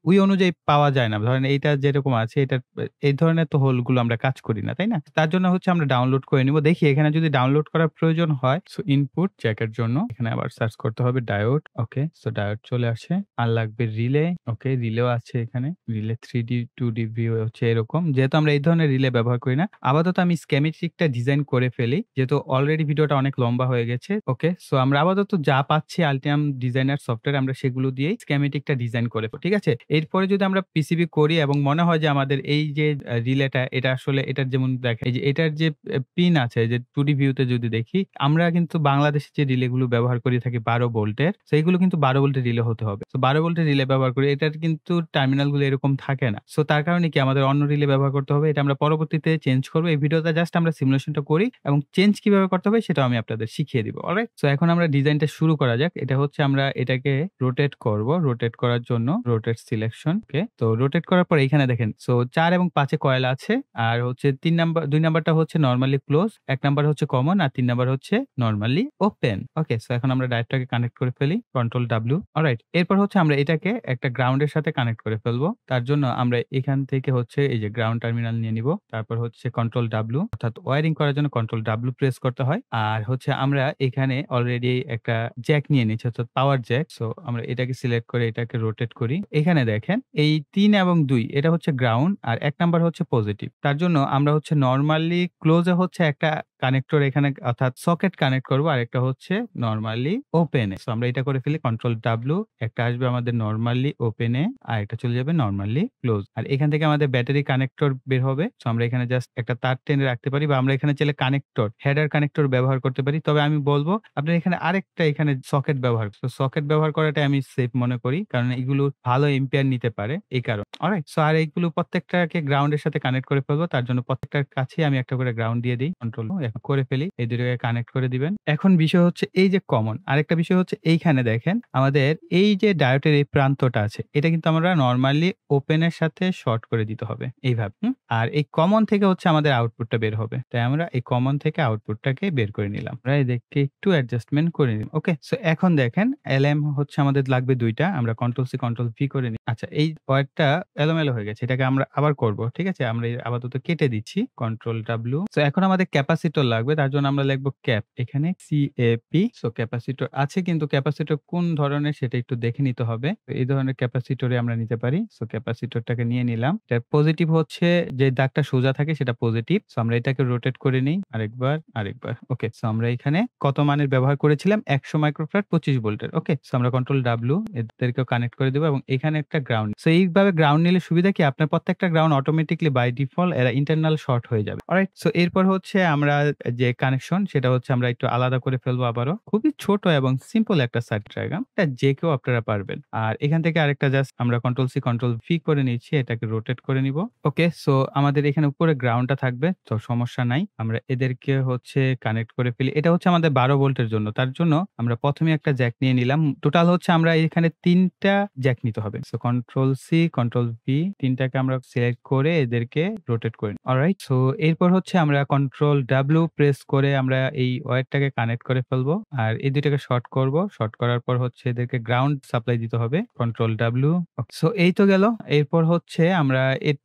ওই অনুযায়ী পাওয়া যায় না। ধরেন এইটা যেরকম আছে এটার এই ধরনের তো হোল গুলো আমরা কাজ করি না, তাই না? তার জন্য হচ্ছে আমরা ডাউনলোড করে নিব। দেখি এখানে যদি ডাউনলোড করার প্রয়োজন হয় সো ইনপুট জ্যাকের জন্য এখানে আবার সার্চ করতে হবে ডায়োড। ওকে সো ডায়োড চলে আসে। আর লাগবে রিলে। ওকে রিলেও আছে এখানে। রিলে 3D 2D ভিউ হচ্ছে এরকম। যেহেতু আমরা এই ধরনের রিলে ব্যবহার করি না। আপাতত আমি স্কেমেটিকটা ডিজাইন করে ফেলি। যেহেতু অলরেডি ভিডিওটা অনেক লম্বা হয়ে গেছে। ওকে সো আমরা আপাতত যা পাচ্ছি Altium ডিজাইনার সফটওয়্যার আমরা সেগুলো দিয়েই স্কেমেটিকটা ডিজাইন করে ফেলি। ঠিক আছে? এরপরে যদি আমরা পিসিবি করি এবং মনে হয় যে আমাদের এই যে রিলেটা এটা আসলে এটার যেমন দেখেন এই যে এটার যে পিন আছে যে 2D ভিউতে যদি দেখি আমরা কিন্তু বাংলাদেশে যে রিলে গুলো ব্যবহার করে থাকি 12 ভোল্টের সেইগুলো কিন্তু 12 ভোল্টের রিলে হতে হবে। সো 12 ভোল্টের রিলে ব্যবহার করি এটার কিন্তু টার্মিনাল গুলো এরকম থাকে না। সো তার কারণে কি আমাদের অন্য রিলে ব্যবহার করতে হবে। এটা আমরা পরবর্তীতে চেঞ্জ করব। এই ভিডিওটা জাস্ট আমরা সিমুলেশনটা করি এবং চেঞ্জ কিভাবে করতে হবে সেটাও আমি আপনাদের শিখিয়ে দিব। অলরাইট? সো এখন আমরা ডিজাইনটা শুরু করা যাক। এটা হচ্ছে আমরা এটাকে রোটেট করব। রোটেট করার জন্য রোটেট সিলেকশন। ওকে তো রোটেট করার পর এখানে দেখেন সো 4 এবং 5 এ কয়েল আছে আর হচ্ছে 2 নাম্বারটা হচ্ছে নরমালি ক্লোজ, 1 নাম্বার হচ্ছে কমন আর 3 নাম্বার হচ্ছে নরমালি ওপেন। ওকে সো এখন আমরা ডায়োডটাকে কানেক্ট করে ফেলি। Control W। অলরাইট এরপর হচ্ছে আমরা এটাকে একটা গ্রাউন্ড এর সাথে কানেক্ট করে ফেলবো। তার জন্য আমরা এখান থেকে হচ্ছে এই যে গ্রাউন্ড টার্মিনাল নিয়ে নিব। তারপর হচ্ছে কন্ট্রোল W অর্থাৎ ওয়্যারিং করার জন্য কন্ট্রোল W প্রেস করতে হয়। আর হচ্ছে আমরা এখানে অলরেডি একটা জ্যাক নিয়ে নিচ্ছি অর্থাৎ পাওয়ার জ্যাক। সো আমরা এটাকে সিলেক্ট করে এটাকে রোটেট করি। এখানে দেখেন এই 3 এবং 2 এটা হচ্ছে গ্রাউন্ড আর 1 নাম্বার হচ্ছে পজিটিভ। তার জন্য আমরা হচ্ছে নরমালি ক্লোজ এ হচ্ছে একটা কানেক্টর এখানে অর্থাৎ সকেট কানেক্ট করব আরেকটা হচ্ছে নরমালি ওপেন এ। সো আমরা এটা করে ফেলি কন্ট্রোল W একটা আসবে আমাদের নরমালি ওপেন এ আর একটা চলে যাবে নরমালি ক্লোজ। আর এখান থেকে আমাদের ব্যাটারি কানেক্টর বের হবে। সো আমরা এখানে জাস্ট একটা তার টেনে রাখতে পারি বা আমরা এখানে চাইলে কানেক্টর হেডার কানেক্টর ব্যবহার করতে পারি। তবে আমি বলব আপনারা এখানে আরেকটা এখানে সকেট ব্যবহার করুন। সকেট ব্যবহার করাটাই আমি সেফ মনে করি কারণ এগুলো ভালো এম্পিয়ার নিতে পারে এই কারণে। অলরাইট সো আর এইগুলো প্রত্যেকটাকে গ্রাউন্ডের সাথে কানেক্ট করে ফেলবো। তার জন্য প্রত্যেকটার কাছেই আমি একটা করে গ্রাউন্ড দিয়ে দেই। কন্ট্রোল এখন করে ফেলি। এই দুটোকে কানেক্ট করে দিবেন। এখন বিষয় হচ্ছে এই যে কমন আরেকটা বিষয় হচ্ছে এইখানে দেখেন আমাদের এই যে ডায়োডের এই প্রান্তটা আছে এটা কিন্তু আমরা নরমালি ওপেন এর সাথে শর্ট করে দিতে হবে এইভাবে। আর এই কমন থেকে হচ্ছে আমাদের আউটপুটটা বের হবে। তাই আমরা এই কমন থেকে আউটপুটটাকে বের করে নিলাম। আমরা এদিকে একটু অ্যাডজাস্টমেন্ট করে নিলাম। ওকে সো এখন দেখেন LM হচ্ছে আমাদের লাগবে 2টা। আমরা কন্ট্রোল C কন্ট্রোল V করে নিই। আচ্ছা এই ওয়্যারটা এলোমেলো হয়ে গেছে। এটাকে আমরা আবার করব। ঠিক আছে? আমরা আপাতত কেটে দিচ্ছি। Control W। সো এখন আমাদের ক্যাপাসিটর লাগবে। তার জন্য আমরা লিখব ক্যাপ। এখানে CAP। সো ক্যাপাসিটর আছে কিন্তু ক্যাপাসিটর কোন ধরনের সেটা একটু দেখে নিতে হবে। তো এই ধরনের ক্যাপাসিটরে আমরা নিতে পারি। সো ক্যাপাসিটরটাকে নিয়ে নিলাম। এটার পজিটিভ হচ্ছে যে দাগটা সোজা থাকে সেটা পজিটিভ। সো আমরা এটাকে রোটেট করে নিই আরেকবার। ওকে সো আমরা এখানে কত মানের ব্যবহার করেছিলাম 100 মাইক্রোফ্যারাড 25 ভোল্টের। ওকে সো আমরা কন্ট্রোল W এদেরকেও কানেক্ট করে দেব এবং এখানে একটা গ্রাউন্ড। সো এইভাবে গ্রাউন্ড নিলে সুবিধা কি আপনার প্রত্যেকটা গ্রাউন্ড অটোমেটিক্যালি বাই ডিফল্ট এরা ইন্টারনাল শর্ট হয়ে যাবে। অলরাইট সো এরপর হচ্ছে আমরা যে কানেকশন সেটা হচ্ছে আমরা একটু আলাদা করে ফেলবো আবারও। খুবই ছোট এবং সিম্পল একটা সার্কিট ডায়াগ্রাম। এটা যে কেউ আপনারা পারবেন। আর এখান থেকে আরেকটা জাস্ট আমরা কন্ট্রোল সি কন্ট্রোল ভি করে নিচ্ছি। এটাকে রোটেট করে নিব। ওকে, সো আমাদের এখানে উপরে গ্রাউন্ডটা থাকবে। তো সমস্যা নাই। আমরা এদেরকে হচ্ছে কানেক্ট করে ফেলি। এটা হচ্ছে আমাদের 12 ভোল্টের জন্য। তার জন্য আমরা ১ম এ একটা জ্যাক নিয়ে নিলাম। টোটাল হচ্ছে আমরা এখানে ৩ টা জ্যাক নিতে হবে। So control C control V ৩ টাকে আমরা সিলেক্ট করে এদেরকে রোটেট করে নিই। অলরাইট, সো এরপর হচ্ছে আমরা কন্ট্রোল ডাব্লিউ প্রেস করে আমরা এই ওয়্যারটাকে কানেক্ট করে ফেলবো। আর এই ২ টাকে শর্ট করব। শর্ট করার পর হচ্ছে এদেরকে গ্রাউন্ড সাপ্লাই দিতে হবে। Control W. সো এই তো গেল। এরপর হচ্ছে আমরা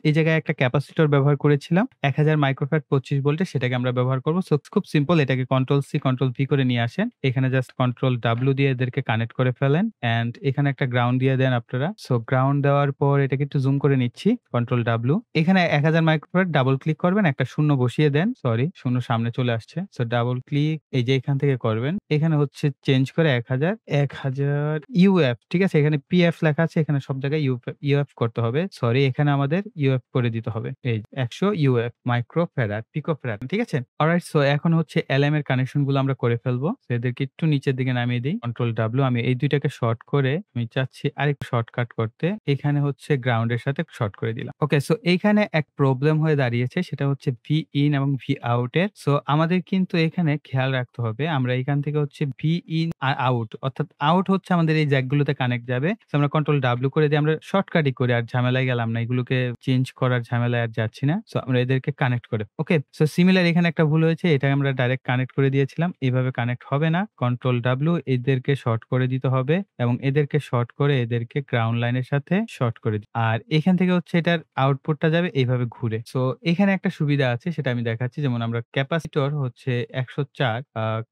এই জায়গায় একটা ক্যাপাসিটর ব্যবহার করেছিলাম। ১০০০ মাইক্রোফ্যারাড ২৫ ভোল্টের, সেটাকে আমরা ব্যবহার করব। সো খুব সিম্পল, এটাকে কন্ট্রোল সি কন্ট্রোল ভি করে নিয়ে আসেন। এখানে জাস্ট কন্ট্রোল ডাব্লিউ দিয়ে এদেরকে কানেক্ট করে ফেলেন। অ্যান্ড এখানে একটা গ্রাউন্ড দিয়ে দেন আপনারা। সো গ্রাউন্ড দেওয়ার পর এটাকে একটু জুম করে নিচ্ছি। Control W. এখানে ১০০০ মাইক্রোফ্যারাড ডাবল ক্লিক করবেন, একটা শূন্য বসিয়ে দেন। সরি, শূন্য সামনে চলে আসছে। সো ডাবল ক্লিক এই যে এখান থেকে করবেন। এখানে হচ্ছে চেঞ্জ করে ১০০০ ইউএফ, ঠিক আছে? এখানে পিএফ লেখা আছে, এখানে সব জায়গায় ইউএফ করতে হবে। সরি, এখানে আমাদের ইউএফ করে দিতে হবে। এই ১০০ ইউএফ মাইক্রোফ্যারাড পিকোফ্যারাড, ঠিক আছে? অলরাইট, সো এখন হচ্ছে এলএম এর কানেকশন গুলো আমরা করে ফেলবো। সো এদেরকে একটু নিচের দিকে নামিয়ে দেই। Control W. আমি এই ২ টাকে শর্ট করে আমি চাচ্ছি আরেকটু শর্টকাট করতে। এখানে হচ্ছে গ্রাউন্ড এর সাথে শর্ট করে দিলাম। ওকে, সো এইখানে এক প্রবলেম হয়ে দাঁড়িয়েছে, সেটা হচ্ছে ভি ইন এবং ভি আউট এর। সো আমাদের কিন্তু এখানে খেয়াল রাখতে হবে, আমরা এখান থেকে হচ্ছে ভি ইন আর আউট, অর্থাৎ আউট হচ্ছে আমাদের এই জ্যাকগুলোতে কানেক্ট যাবে। সো আমরা কন্ট্রোল ডাব্লিউ করে দিয়ে আমরা শর্টকাটই করি, আর ঝামেলায় গেলাম না। এগুলোকে চেঞ্জ করার ঝামেলায় আর যাচ্ছি না। সো আমরা এদেরকে কানেক্ট করে ওকে, সো সিমিলার এখানে একটা ভুল হয়েছে, এটা আমরা ডাইরেক্ট কানেক্ট করে দিয়েছিলাম। এভাবে কানেক্ট হবে না। কন্ট্রোল ডাব্লিউ, এদেরকে শর্ট করে দিতে হবে এবং এদেরকে শর্ট করে এদেরকে গ্রাউন্ড লাইনের সাথে শর্ট করে আর এখান থেকে হচ্ছে এটার আউটপুটটা যাবে এইভাবে ঘুরে। সো এখানে একটা সুবিধা আছে, সেটা আমি দেখাচ্ছি। যেমন আমরা ক্যাপাসিটর হচ্ছে ১০৪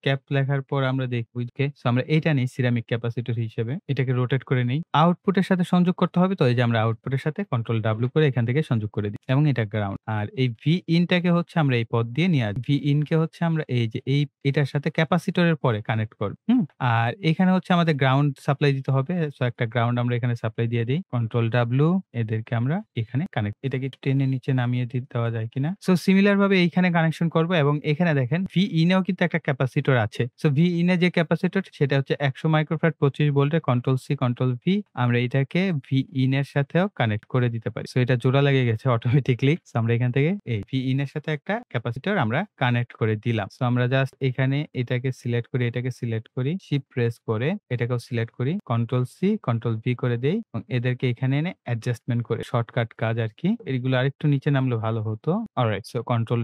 ক্যাপ লেখার পর আমরা দেখব ওকে, সো আমরা এটা নিই সিরামিক ক্যাপাসিটর হিসেবে। এটাকে রোটেট করে নেই। আউটপুটের সাথে সংযোগ করতে হবে, তো এই যে আমরা আউটপুটের সাথে কন্ট্রোল ডাব্লিউ করে এখান থেকে সংযোগ করে দিই এবং এটা গ্রাউন্ড। আর এই ভি ইনটাকে হচ্ছে আমরা এই পথ দিয়ে নিয়ে আসি। ভি ইন কে হচ্ছে আমরা এই যে এটার সাথে ক্যাপাসিটরের পরে কানেক্ট করব। আর এখানে হচ্ছে আমাদের গ্রাউন্ড সাপ্লাই দিতে হবে। সো একটা গ্রাউন্ড আমরা এখানে সাপ্লাই দিয়ে দেই। কন্ট্রোল ডাব্লিউ, এদেরকে আমরা এখানে কানেক্ট, এটাকে একটু টেনে নিচে নামিয়ে দেওয়া যায় কিনা। সো সিমিলার ভাবে এইখানে কানেকশন করব এবং এখানে দেখেন ভি ইনেও কিন্তু একটা ক্যাপাসিটর আছে। সো ভি ইনে যে ক্যাপাসিটর সেটা হচ্ছে ১০০ মাইক্রোফ্যারাড ২৫ ভোল্টের। কন্ট্রোল সি কন্ট্রোল ভি, আমরা এটাকে ভি ইন এর সাথেও কানেক্ট করে দিতে পারি। সো এটা জোড়া লেগে গেছে অটোমেটিক্যালি। সো আমরা এখান থেকে এই ভি ইন এর সাথে একটা ক্যাপাসিটর আমরা কানেক্ট করে দিলাম। সো আমরা জাস্ট এখানে এটাকে সিলেক্ট করি, এটাকে সিলেক্ট করি, শিফট প্রেস করে এটাকেও সিলেক্ট করি, কন্ট্রোল সি কন্ট্রোল ভি করে দেই এবং এদেরকে এখানে এনে অ্যাডজাস্টমেন্ট করে শর্টকাট কাজ আরকি। এগুলো আরেকটু নিচে নামলে ভালো হতো। Alright, so control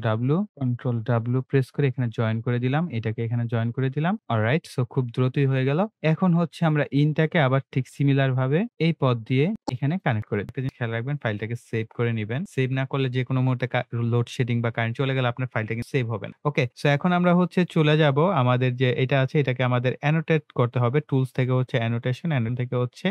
W press করে এখানে জয়েন করে দিলাম। এটাকে এখানে জয়েন করে দিলাম। অলরাইট, সো খুব দ্রুতই হয়ে গেল। এখন হচ্ছে আমরা ইনটাকে আবার ঠিক সিমিলার ভাবে এই পথ দিয়ে এখানে কানেক্ট করে দিই। খেয়াল রাখবেন, ফাইলটাকে সেভ করে নিবেন। সেভ না করলে যেকোনো মুহূর্তে লোডশেডিং বা কারেন্ট চলে গেলে আপনার ফাইলটা কিন্তু সেভ হবে না। ওকে, সো এখন আমরা হচ্ছে চলে যাব আমাদের যে এটা আছে, এটাকে আমাদের অ্যানোটেট করতে হবে। টুলস থেকে হচ্ছে অ্যানোটেশন, থেকে হচ্ছে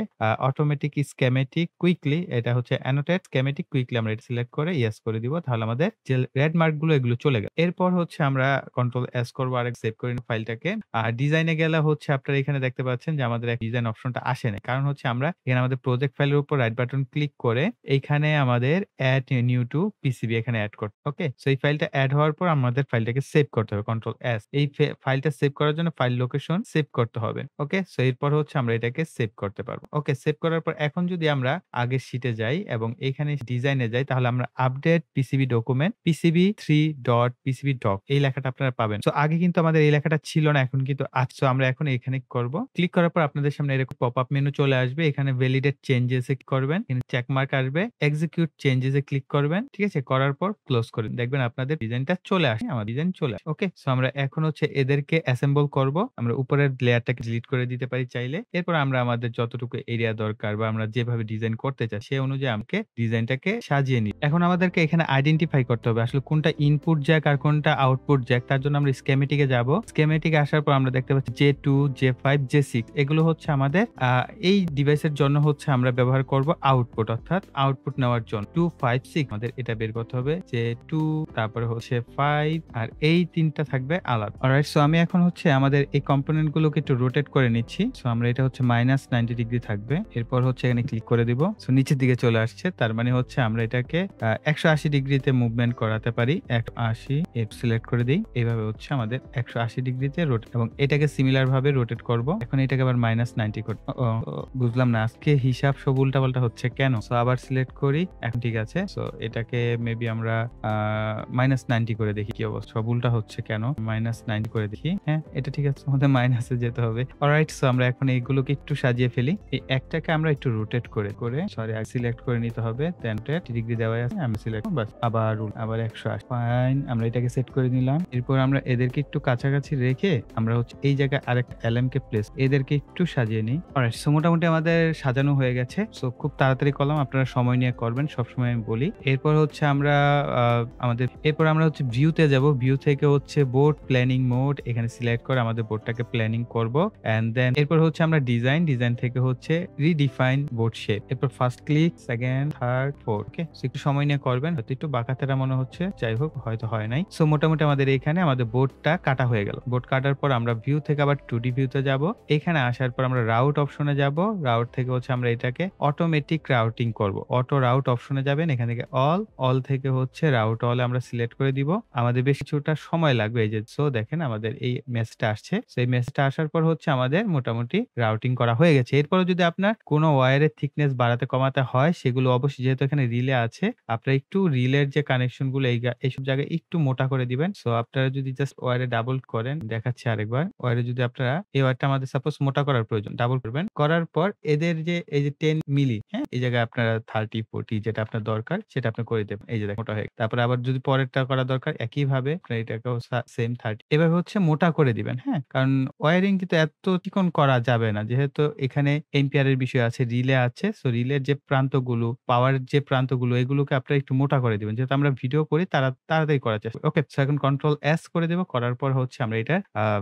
অটোমেটিক স্কেমেটিক কুইকলি, এটা হচ্ছে অ্যানোটেট স্কেমেটিক কুইকলি, আমরা এটা সিলেক্ট করে ইয়েস করে দিব। তাহলে আমাদের যে রেড মার্ক গুলো এগুলো চলে গেল। এরপর হচ্ছে আমরা কন্ট্রোল এস করব আর সেভ করে ফাইলটাকে। আর ডিজাইনে গেলে হচ্ছে আপনারা এখানে দেখতে পাচ্ছেন যে আমাদের ডিজাইন অপশনটা আসে না, কারণ হচ্ছে আমরা এখানে আমাদের প্রজেক্ট ফাইলের উপর রাইট বাটন ক্লিক করে এইখানে আমাদের অ্যাড নিউ টু পিসিবি এখানে অ্যাড করতে। ওকে, সো এই ফাইলটা অ্যাড হওয়ার পর আমাদের ফাইলটাকে সেভ করতে হবে। কন্ট্রোল এস, এই ফাইলটা সেভ করার জন্য ফাইল লোকেশন সেভ করতে হবে। ওকে, সো এরপর হচ্ছে আমরা এটাকে সেভ করতে পারবো। ওকে, সেভ করার পর এখন যদি আমরা আগের শিটে যাই এবং এখানে ডিজাইনে যাই, তাহলে আমরা আপডেট পিসিবি ডকুমেন্ট পিসিবি 3.পিসিবি ডক এই লেখাটা আপনারা পাবেন। সো আগে কিন্তু আমাদের এই লেখাটা ছিল না, এখন কিন্তু আছে। সো আমরা এখন এখানে করব। ক্লিক করার পর আপনাদের সামনে এরকম পপ আপ মেনু চলে আসবে। এখানে ভ্যালিডেট চেঞ্জেস এ করবেন, এখানে চেক মার্ক আসবে, এক্সিকিউট চেঞ্জেস এ ক্লিক করবেন। ঠিক আছে, করার পর ক্লোজ করবেন, দেখবেন আপনাদের ডিজাইনটা চলে আসে। আমার ডিজাইন চলে আসে। ওকে, সো আমরা এখন হচ্ছে এদেরকে অ্যাসেম্বল করব। আমরা উপরের লেয়ারটাকে ডিলিট করে দিতে পারি চাইলে। এরপর আমরা আমাদের যতটুকু এরিয়া দরকার বা আমরা যেভাবে ডিজাইন করতে চাই সেই অনুযায়ী আমাকে ডিজাইনটাকে সাজিয়ে নিই। এখন আমাদেরকে এখানে আইডেন্টিফাই করতে হবে আসলে কোনটা ইনপুট জ্যাক আর কোনটা আউটপুট জ্যাক। তার জন্য আমরা স্কেমেটিকে যাব। স্কেমেটিকে আসার পর আমরা দেখতে পাচ্ছি J2, J5, J6 এগুলো হচ্ছে আমাদের এই ডিভাইসের জন্য হচ্ছে আমরা ব্যবহার করব আউটপুট, অর্থাৎ আউটপুট নেওয়ার জন্য 2, 5, 6 আমাদের এটা বের করতে হবে। J2, তারপরে হচ্ছে 5 আর এই তিনটা থাকবে আলাদা। অলরাইট, সো আমি এখন হচ্ছে আমাদের এই কম্পোনেন্ট গুলোকে একটু রোটেট করে নিচ্ছি। সো আমরা এটা হচ্ছে -90 ডিগ্রি থাকবে। এরপর হচ্ছে এখানে ক্লিক করে দিব। সো নিচের দিকে চলে আসছে, তার মানে হচ্ছে আমরা এটাকে 180 ডিগ্রিতে মুভমেন্ট করাতে পারি। 180, সিলেক্ট করে দিই। এইভাবে হচ্ছে আমাদের 180 ডিগ্রিতে এবং এটাকে সিমিলার ভাবে রোটেট করব। এখন এটাকে আবার -90 বুঝলাম না আজকে হিসাব সব উল্টাপাল্টা হচ্ছে কেন? সো আবার সিলেক্ট করি। এখন ঠিক আছে। সো এটাকে মেবি আমরা -90 করে দেখি কি অবস্থা। সব উল্টা হচ্ছে কেন? -90 করে দেখি। হ্যাঁ, এটা ঠিক আছে। আমাদের মাইনাসে যেতে হবে। অলরাইট, সো আমরা এখন এইগুলোকে একটু সাজিয়ে ফেলি। এই একটাকে আমরা একটু রোটেট করে সরি সিলেক্ট করে নিতে হবে। দেন 30 ডিগ্রি দেওয়া আছে। আমি সিলেক্ট বাস আবার 180। ফাইন, আমরা এটাকে সেট করে নিলাম। এরপর আমরা এদেরকে একটু কাছাকাছি রেখে আমরা হচ্ছে এই জায়গায় আরেকটা এলএমকে প্লেস এদেরকে একটু সাজিয়ে নিই। অলরাইট, সো মোটামুটি আমাদের সাজানো হয়ে গেছে। সো খুব তাড়াতাড়ি করলাম। আপনারা সময় নিয়ে করবেন। সবসময় আমি বলি। এরপর হচ্ছে আমরা হচ্ছে ভিউতে যাব। ভিউ থেকে হচ্ছে বোর্ড প্ল্যানিং মোড এখানে সিলেক্ট করে আমাদের বোর্ডটাকে প্ল্যানিং করব। এন্ড দেন এরপর হচ্ছে আমরা ডিজাইন থেকে হচ্ছে রিডিফাইন বোর্ড শেপ। এরপর first click, second, third, fourth. Okay, so একটু সময় নিয়ে করবেন। হয়তো একটু বাঁকাতেরা মনে হচ্ছে, যাই হোক হয়তো হয় নাই। সো মোটামুটি আমাদের এখানে আমাদের বোর্ডটা কাটা হয়ে গেল। বোর্ড কাটার পর আমরা ভিউ থেকে আবার 2D ভিউতে যাব। এখানে আসার পর আমরা রাউট অপশনে যাব। রাউট থেকে হচ্ছে আমরা এটাকে অটোমেটিক রাউটিং করব। অটো রাউট অপশনে যাবেন। এখান থেকে অল থেকে হচ্ছে রাউট অল আমরা সিলেক্ট করে দিব। আমাদের বেশ কিছুটা সময় লাগবে। এই যে সো দেখেন আমাদের এই মেসেজটা আসছে। সেই মেসেজটা আসার পর হচ্ছে আমাদের মোটামুটি রাউটিং করা হয়ে গেছে। এরপরও যদি আপনার কোনো ওয়্যারের থিকনেস বাড়াতে কমাতে হয় সেগুলো অবশ্যই, যেহেতু এখানে রিলে আছে, আপনারা একটু রিলের যে কানেকশন গুলো এইসব জায়গায় একটু মোটা করে দিবেন। সো আপনারা যদি জাস্ট ওয়্যারে ডাবল করেন, দেখাচ্ছি আরেকবার। ওয়্যারে যদি আপনারা এই ওয়্যারটা আমাদের সাপোজ মোটা করার প্রয়োজন, ডাবল করবেন। করার পর এদের যে এই যে 10 মিলি, হ্যাঁ, এই জায়গায় আপনারা 30, 40 যেটা আপনার দরকার সেটা আপনি করে দেবেন। এই যে দেখেন মোটা হয়ে গেছে। তারপরে আবার যদি পরেরটা করা দরকার একইভাবে আপনারা এটাকেও সেম 30 এভাবে হচ্ছে মোটা করে দিবেন। হ্যাঁ, কারণ ওয়্যারিং কিন্তু এত চিকন করা যাবে না, যেহেতু এখানে এম্পিয়ার এর বিষয় আছে, রিলে আছে। সো রিলের যে প্রান্তগুলো, পাওয়ার যে প্রান্তগুলো, এগুলোকে আপনারা একটু মোটা করে দিবেন। যেহেতু আমরা ভিডিও করি তাড়াতাড়ি করার চেষ্টা করি। ওকে, সো এখন কন্ট্রোল এস করে দেব। করার পর হচ্ছে আমরা এটা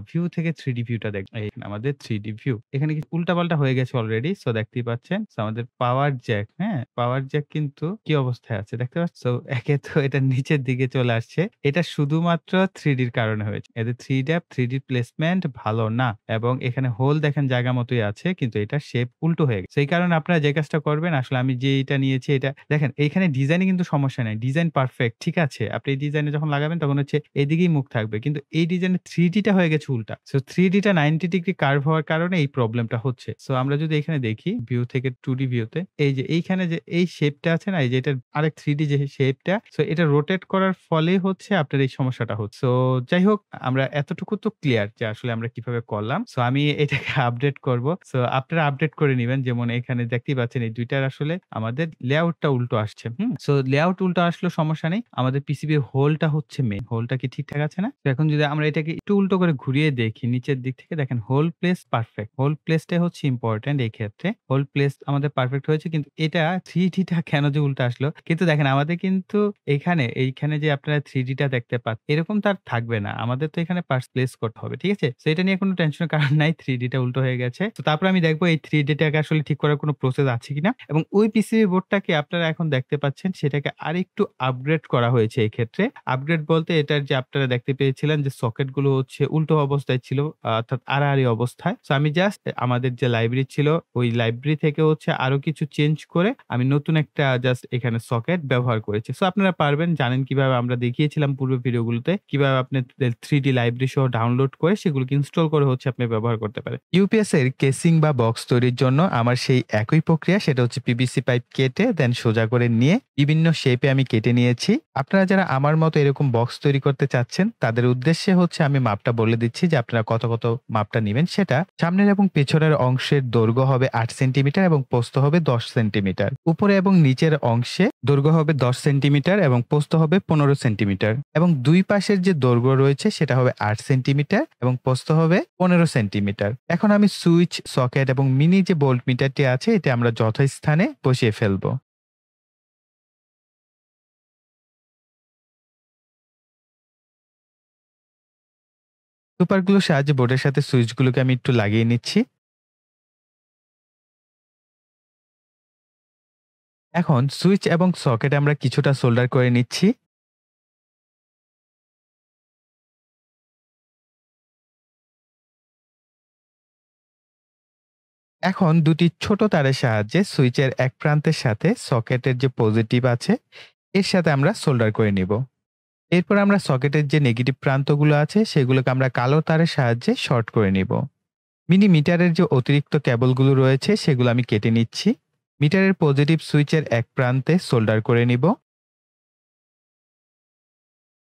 ভিউ থেকে 3D ভিউটা দেখব। এই আমাদের 3D ভিউ। এখানে কিছু উল্টাপাল্টা হয়ে গেছে অলরেডি। সো দেখতেই পাচ্ছেন। সো আমাদের পাওয়ার জ্যাক, হ্যাঁ, পাওয়ার জ্যাক কিন্তু কি অবস্থায় আছে দেখতে পাচ্ছ? সো একে তো এটা নিচের দিকে চলে আসছে। এটা শুধুমাত্র 3D এর কারণে হয়েছে। এদের 3D প্লেসমেন্ট ভালো না এবং এখানে হোল দেখেন জায়গা মতোই আছে, কিন্তু এটা শেপ উল্টো হয়ে গেছে। সেই কারণে আপনারা যে কাজটা করবেন, আসলে আমি যেইটা নিয়েছি এটা দেখেন, এইখানে ডিজাইনে কিন্তু সমস্যা নাই। ডিজাইন পারফেক্ট, ঠিক আছে। আপনি এই ডিজাইনে যখন লাগাবেন তখন হচ্ছে এদিকেই মুখ থাকবে। কিন্তু এই ডিজাইনে 3D টা হয়ে গেছে উল্টা। সো 3D টা 90 ডিগ্রি কার্ভ হওয়ার কারণে এই প্রবলেমটা হচ্ছে। সো আমরা যদি এখানে দেখি ভিউ থেকে 2D ভিউতে, এই যে এইখানে যে এই শেপটা আছে না, এই যে এটার আরেক 3D যে শেপটা, সো এটা রোটেট করার ফলে হচ্ছে আপনার এই সমস্যাটা হচ্ছে। সো যাই হোক, আমরা এতটুকু তো ক্লিয়ার যে আসলে আমরা কিভাবে করলাম। সো আমি এটাকে আপডেট করব। সো আপনারা আপডেট করে নিবেন। যেমন এখানে দেখতেই পাচ্ছেন এই ২ টার আসলে আমাদের লেআউটটা উল্টো আসছে। সো লেআউট উল্টো আসলেও সমস্যা নেই। আমাদের পিসিবির হোলটা হচ্ছে মেইন। হোলটা কি ঠিকঠাক আছে না? তো এখন যদি আমরা এটাকে একটু উল্টো করে ঘুরিয়ে দেখি নিচের দিক থেকে, দেখেন হোল প্লেস পারফেক্ট। হোল প্লেসটাই হচ্ছে ইম্পোর্টেন্ট এই ক্ষেত্রে। হোল প্লেস আমাদের পারফেক্ট হয়েছে, কিন্তু এটা 3D টা কেন যে উল্টো আসলো? কিন্তু দেখেন আমাদের কিন্তু এইখানে যে আপনারা 3D টা দেখতে এরকম তো আর থাকবে না। আমাদের তো এখানে প্লেস করতে হবে। ঠিক আছে? সো এটা নিয়ে কোনো টেনশনের কারণ নাই। 3D টা উল্টো হয়ে গেছে। তো তারপরে আমি দেখব এই 3D টাকে আসলে ঠিক করার কোনো প্রসেস আছে কিনা, এবং ওই পিসিবি বোর্ডটাকে আপনারা এখন দেখতে পাচ্ছেন সেটাকে আরেকটু আপগ্রেড করা হয়েছে এই ক্ষেত্রে। আপগ্রেড বলতে এটার যে আপনারা দেখতে পেয়েছিলেন যে সকেট গুলো হচ্ছে উল্টো অবস্থায় ছিল, অর্থাৎ আড়াআড়ি অবস্থায়। সো আমি জাস্ট আমাদের যে লাইব্রেরি ছিল ওই লাইব্রেরি থেকে হচ্ছে আরো কিছু চেঞ্জ করে আমি নতুন একটা জাস্ট এখানে সকেট ব্যবহার করেছি। সো আপনারা পারবেন, জানেন কিভাবে আমরা দেখিয়েছিলাম পূর্বের ভিডিওগুলোতে, কিভাবে আপনি 3D লাইব্রেরি সহ ডাউনলোড করে সেগুলোকে ইনস্টল করে হচ্ছে আপনি ব্যবহার করতে পারেন। ইউপিএস এর কেসিং বা বক্স তৈরির জন্য আমার সেই একই প্রক্রিয়া, সেটা হচ্ছে পিভিসি পাইপ কেটে দেন সোজা করে নিয়ে বিভিন্ন শেপে আমি কেটে নিয়েছি। আপনারা যারা আমার মতো এরকম বক্স তৈরি করতে চাচ্ছেন তাদের উদ্দেশ্যে হচ্ছে আমি মাপটা বলে দিচ্ছি যে আপনারা কত মাপটা নিবেন। সেটা সামনের এবং পেছনের অংশের দৈর্ঘ্য হবে 8 সেন্টিমিটার এবং প্রস্থ হবে 10 সেন্টিমিটার। উপরে এবং নিচের অংশে দৈর্ঘ্য হবে 10 সেন্টিমিটার এবং প্রস্থ হবে 15 সেন্টিমিটার, এবং দুই পাশের যে দৈর্ঘ্য রয়েছে সেটা হবে 8 সেন্টিমিটার এবং প্রস্থ হবে 15 সেন্টিমিটার। এখন আমি সুইচ, সকেট এবং মিনি যে ভোল্ট মিটারটি আছে এটা আমরা যথাস্থানে বসিয়ে ফেলবো। সুপারগুলোর সাহায্যে বোর্ডের সাথে সুইচগুলোকে আমি একটু লাগিয়ে নিচ্ছি। এখন সুইচ এবং সকেট আমরা কিছুটা সোল্ডার করে নিচ্ছি। এখন দুটি ছোট তারের সাহায্যে সুইচের এক প্রান্তের সাথে সকেটের যে পজিটিভ আছে এর সাথে আমরা সোল্ডার করে নিব। এরপর আমরা সকেটের যে নেগেটিভ প্রান্তগুলো আছে সেগুলোকে আমরা কালো তারের সাহায্যে শর্ট করে নিব। মিনি মিটারের যে অতিরিক্ত কেবলগুলো রয়েছে সেগুলো আমি কেটে নিচ্ছি। মিটারের পজিটিভ সুইচের এক প্রান্তে সোল্ডার করে নিব।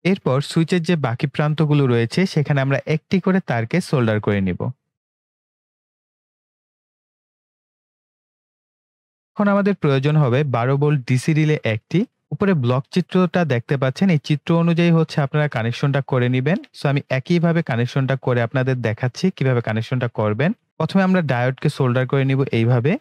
এরপর সুইচের যে বাকি প্রান্তগুলো রয়েছে সেখানে আমরা একটি করে তারকে সোল্ডার করে নিব। এখন আমাদের প্রয়োজন হবে 12 ভোল্ট ডিসি রিলে একটি। উপরে ব্লক চিত্রটা দেখতে পাচ্ছেন, এই চিত্র অনুযায়ী হচ্ছে আপনারা কানেকশনটা করে নিবেন। সো আমি একইভাবে কানেকশনটা করে আপনাদের দেখাচ্ছি কিভাবে কানেকশনটা করবেন। প্রথমে আমরা ডায়োডকে সোল্ডার করে নিব এইভাবে।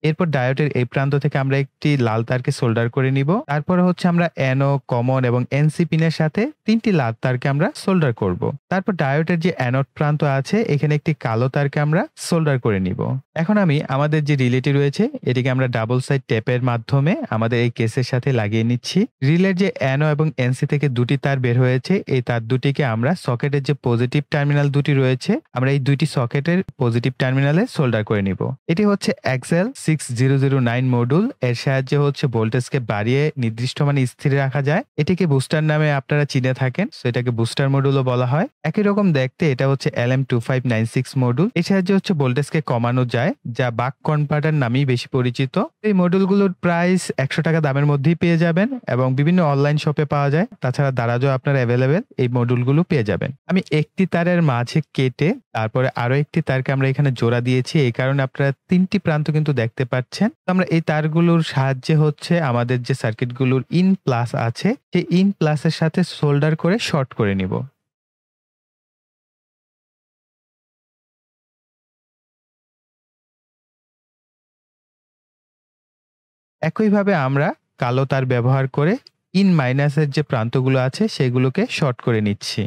এরপর ডায়োডের এই প্রান্ত থেকে আমরা একটি লাল তারকে সোল্ডার করে নিব। তারপরে হচ্ছে আমরা অ্যানো, কমন এবং এনসি পিনের সাথে ৩ টি লাল তারকে আমরা সোল্ডার করব। তারপর ডায়োডের যে অ্যানোড প্রান্ত আছে এখানে একটি কালো তারকে আমরা সোল্ডার করে নিব। এখন আমি আমাদের যে রিলেটি রয়েছে এটিকে আমরা ডাবল সাইড টেপের মাধ্যমে আমাদের এই কেসের সাথে লাগিয়ে নিচ্ছি। রিলের যে অ্যানো এবং এনসি থেকে দুটি তার বের হয়েছে, এই তার দুটিকে আমরা সকেটের যে পজিটিভ টার্মিনাল দুটি রয়েছে আমরা এই দুইটি সকেটের পজিটিভ টার্মিনালে সোল্ডার করে নিব। এটি হচ্ছে এক্সএল 6009 মডিউল। এর সাহায্যে হচ্ছে ভোল্টেজকে বাড়িয়ে নির্দিষ্ট মানে স্থির রাখা যায়। এটিকে বুস্টার নামে আপনারা চিনে থাকেন, সো এটাকে বুস্টার মডিউলও বলা হয়। একই রকম দেখতে এটা হচ্ছে LM2596 মডিউল। এর সাহায্যে হচ্ছে ভোল্টেজকে কমানো যায়, যা বাক কনভার্টার নামেই বেশি পরিচিত। এই মডিউলগুলোর প্রাইস 100 টাকা দামের মধ্যেই পেয়ে যাবেন এবং বিভিন্ন অনলাইন শপে পাওয়া যায়। তাছাড়া দারাজও আপনার অ্যাভেলেবেল এই মডিউলগুলো পেয়ে যাবেন। আমি একটি তারের মাঝে কেটে তারপরে আরো একটি তারকে আমরা এখানে জোড়া দিয়েছি, এই কারণে আপনারা 3টি প্রান্ত কিন্তু দেখতে পাচ্ছেন। তো আমরা এই তারগুলোর সাহায্যে হচ্ছে আমাদের যে সার্কিটগুলোর ইন প্লাস আছে সেই ইন প্লাসের সাথে সোল্ডার করে শর্ট করে নিব। একইভাবে আমরা কালো তার ব্যবহার করে ইন মাইনাসের যে প্রান্তগুলো আছে সেগুলোকে শর্ট করে নিচ্ছি।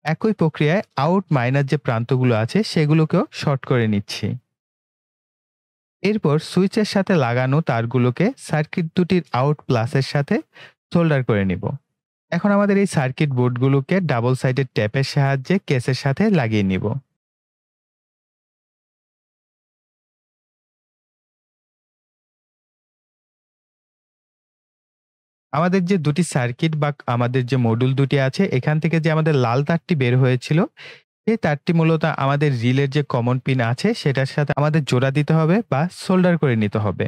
একই প্রক্রিয়ায় আউট মাইনাস যে প্রান্তগুলো আছে সেগুলোকেও শর্ট করে নিচ্ছি। এরপর সুইচের সাথে লাগানো তারগুলোকে সার্কিট দুটির আউট প্লাসের সাথে সোল্ডার করে নিব। এখন আমাদের এই সার্কিট বোর্ডগুলোকে ডাবল সাইডেড ট্যাপের সাহায্যে কেসের সাথে লাগিয়ে নিব। আমাদের যে দুটি সার্কিট বা আমাদের যে মডিউল দুটি আছে এখান থেকে যে আমাদের লাল তারটি বের হয়েছিল এই তারটি মূলত আমাদের রিলের যে কমন পিন আছে সেটার সাথে আমাদের জোড়া দিতে হবে বা সোল্ডার করে নিতে হবে।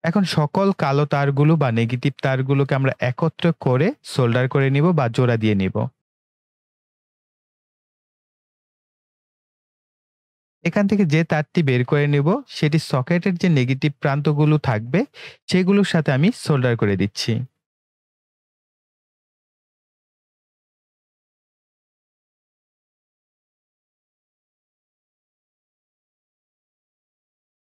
এখন সকল কালো তারগুলো বা নেগেটিভ তারগুলোকে আমরা একত্র করে সোল্ডার করে নিব বা জোড়া দিয়ে নিব। এখান থেকে যে তারটি বের করে নিব সেটি সকেটের যে নেগেটিভ প্রান্তগুলো থাকবে সেগুলোর সাথে আমি সোল্ডার করে দিচ্ছি।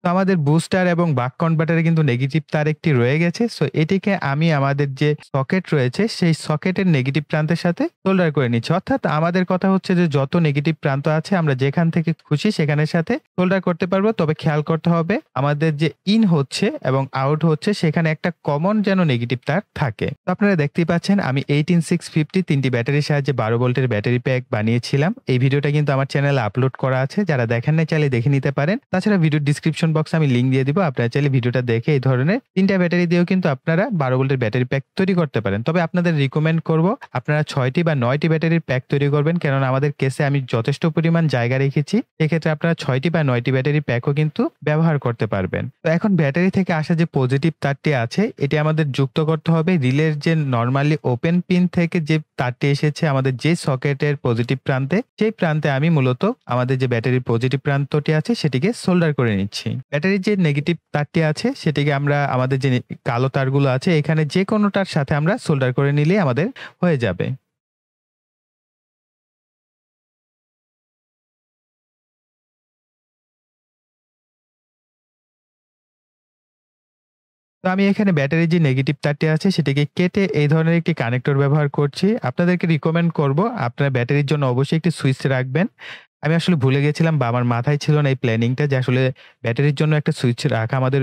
তো আমাদের বুস্টার এবং বাক কনভার্টারে কিন্তু নেগেটিভ তার একটি রয়ে গেছে। সো এটিকে আমি আমাদের যে সকেট রয়েছে সেই সকেটের নেগেটিভ প্রান্তের সাথে সোল্ডার করে নিচ্ছি। অর্থাৎ আমাদের কথা হচ্ছে যে যত নেগেটিভ প্রান্ত আছে আমরা যেখান থেকে খুশি সেখানের সাথে সোল্ডার করতে পারবো। তবে খেয়াল করতে হবে আমাদের যে ইন হচ্ছে এবং আউট হচ্ছে সেখানে একটা কমন যেন নেগেটিভ তার থাকে। তো আপনারা দেখতেই পাচ্ছেন আমি 18650 3টি ব্যাটারির সাহায্যে 12 ভোল্টের ব্যাটারি প্যাক বানিয়েছিলাম। এই ভিডিওটা কিন্তু আমার চ্যানেলে আপলোড করা আছে। যারা দেখেন নাই চাইলে দেখে নিতে পারেন। তাছাড়া ভিডিওর ডিসক্রিপশন বক্সে আমি লিংক দিয়ে দিব। আপনারা চাইলে ভিডিওটা দেখে এই ধরনের 3টা ব্যাটারি দিয়েও কিন্তু আপনারা 12 ভোল্টের ব্যাটারি প্যাক তৈরি করতে পারেন। তবে আপনাদের রিকমেন্ড করব আপনারা 6টি বা 9টি ব্যাটারির প্যাক তৈরি করবেন। কেননা আমাদের কেসে আমি যথেষ্ট পরিমাণ জায়গা রেখেছি। সেক্ষেত্রে আপনারা 6টি বা 9টি ব্যাটারি প্যাকও কিন্তু ব্যবহার করতে পারবেন। তো এখন ব্যাটারি থেকে আসা যে পজিটিভ তারটি আছে এটি আমাদের যুক্ত করতে হবে রিলের যে নরমালি ওপেন পিন থেকে যে তারটি এসেছে আমাদের যে সকেটের পজিটিভ প্রান্তে, সেই প্রান্তে আমি মূলত আমাদের যে ব্যাটারির পজিটিভ প্রান্তটি আছে সেটিকে সোল্ডার করে নিচ্ছি। ব্যাটারির যে নেগেটিভ তারটি আছে সেটিকে আমরা আমাদের যে কালো তারগুলো আছে এখানে যে কোনোটার সাথে আমরা সোল্ডার করে নিলেই আমাদের হয়ে যাবে। তো আমি এখানে ব্যাটারির যে নেগেটিভ তারটি আছে সেটিকে কেটে এই ধরনের একটি কানেক্টর ব্যবহার করছি। আপনাদেরকে রিকমেন্ড করব আপনারা ব্যাটারির জন্য অবশ্যই একটি সুইচ রাখবেন। আমি আসলে ভুলে গেছিলাম বা আমার মাথায় ছিল না এই প্ল্যানিংটা যে আসলে ব্যাটারির জন্য একটা সুইচ রাখা আমাদের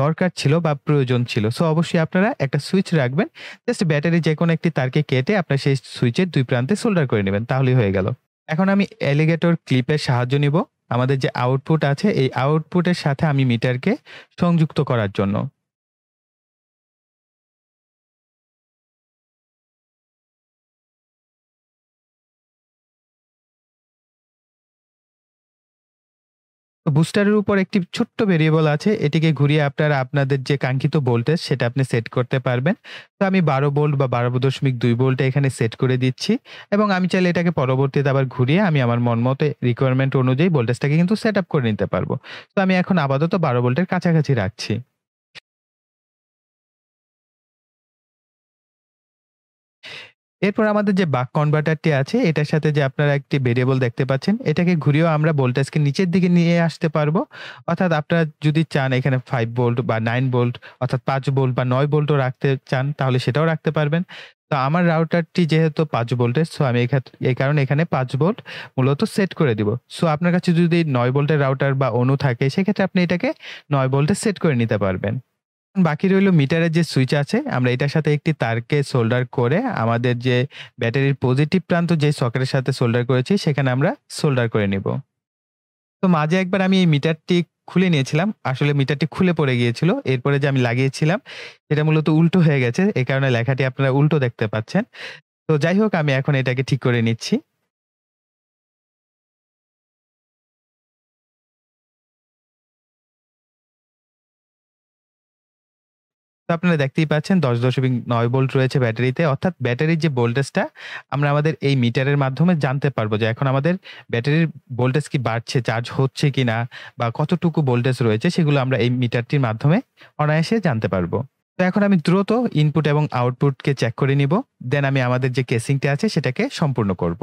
দরকার ছিল বা প্রয়োজন ছিল। সো অবশ্যই আপনারা একটা সুইচ রাখবেন। জাস্ট ব্যাটারির যেকোনো একটি তারকে কেটে আপনার সেই সুইচের ২ প্রান্তে সোল্ডার করে নিবেন। তাহলেই হয়ে গেল। এখন আমি অ্যালিগেটর ক্লিপের সাহায্য নিবো। আমাদের যে আউটপুট আছে এই আউটপুটের সাথে আমি মিটারকে সংযুক্ত করার জন্য। তো বুস্টারের উপর একটি ছোট্ট ভেরিয়েবল আছে। এটিকে ঘুরিয়ে আপনারা আপনাদের যে কাঙ্ক্ষিত ভোল্টেজ সেটা আপনি সেট করতে পারবেন। তো আমি ১২ ভোল্ট বা ১২.২ ভোল্ট এখানে সেট করে দিচ্ছি এবং আমি চাইলে এটাকে পরবর্তীতে আবার ঘুরিয়ে আমি আমার মন মতো রিকোয়ারমেন্ট অনুযায়ী ভোল্টেজটাকে কিন্তু সেট আপ করে নিতে পারবো। তো আমি এখন আপাতত ১২ ভোল্টের কাছাকাছি রাখছি। এরপর আমাদের যে বাক কনভার্টারটি আছে এটার সাথে যে আপনারা একটি ভেরিয়েবল দেখতে পাচ্ছেন, এটাকে ঘুরিয়েও আমরা ভোল্টেজকে নিচের দিকে নিয়ে আসতে পারবো। অর্থাৎ আপনারা যদি চান এখানে 5 ভোল্ট বা 9 ভোল্ট অর্থাৎ ৫ ভোল্ট বা ৯ ভোল্টও রাখতে চান তাহলে সেটাও রাখতে পারবেন। তো আমার রাউটারটি যেহেতু ৫ ভোল্টের সো আমি এই কারণে এখানে ৫ ভোল্ট মূলত সেট করে দিব। সো আপনার কাছে যদি ৯ ভোল্টের রাউটার বা অনু থাকে সেক্ষেত্রে আপনি এটাকে ৯ ভোল্টে সেট করে নিতে পারবেন। বাকি রইল মিটারের যে সুইচ আছে, আমরা এটার সাথে একটি তারকে সোল্ডার করে আমাদের যে ব্যাটারির পজিটিভ প্রান্ত যে সকেটের সাথে সোল্ডার করেছি সেখানে আমরা সোল্ডার করে নিব। তো মাঝে একবার আমি এই মিটারটি খুলে নিয়েছিলাম। আসলে মিটারটি খুলে পড়ে গিয়েছিল। এরপরে যে আমি লাগিয়েছিলাম সেটা মূলত উল্টো হয়ে গেছে। এই কারণে লেখাটি আপনারা উল্টো দেখতে পাচ্ছেন। তো যাই হোক আমি এখন এটাকে ঠিক করে নিচ্ছি। তো আপনারা দেখতেই পাচ্ছেন ১০.৯ ভোল্ট রয়েছে ব্যাটারিতে। অর্থাৎ ব্যাটারির যে ভোল্টেজটা আমরা আমাদের এই মিটারের মাধ্যমে জানতে পারবো যে এখন আমাদের ব্যাটারির ভোল্টেজ কি বাড়ছে, চার্জ হচ্ছে কিনা বা কতটুকু ভোল্টেজ রয়েছে সেগুলো আমরা এই মিটারটির মাধ্যমে অনায়াসে জানতে পারবো। তো এখন আমি দ্রুত ইনপুট এবং আউটপুটকে চেক করে নিব। দেন আমি আমাদের যে কেসিংটা আছে সেটাকে সম্পূর্ণ করব।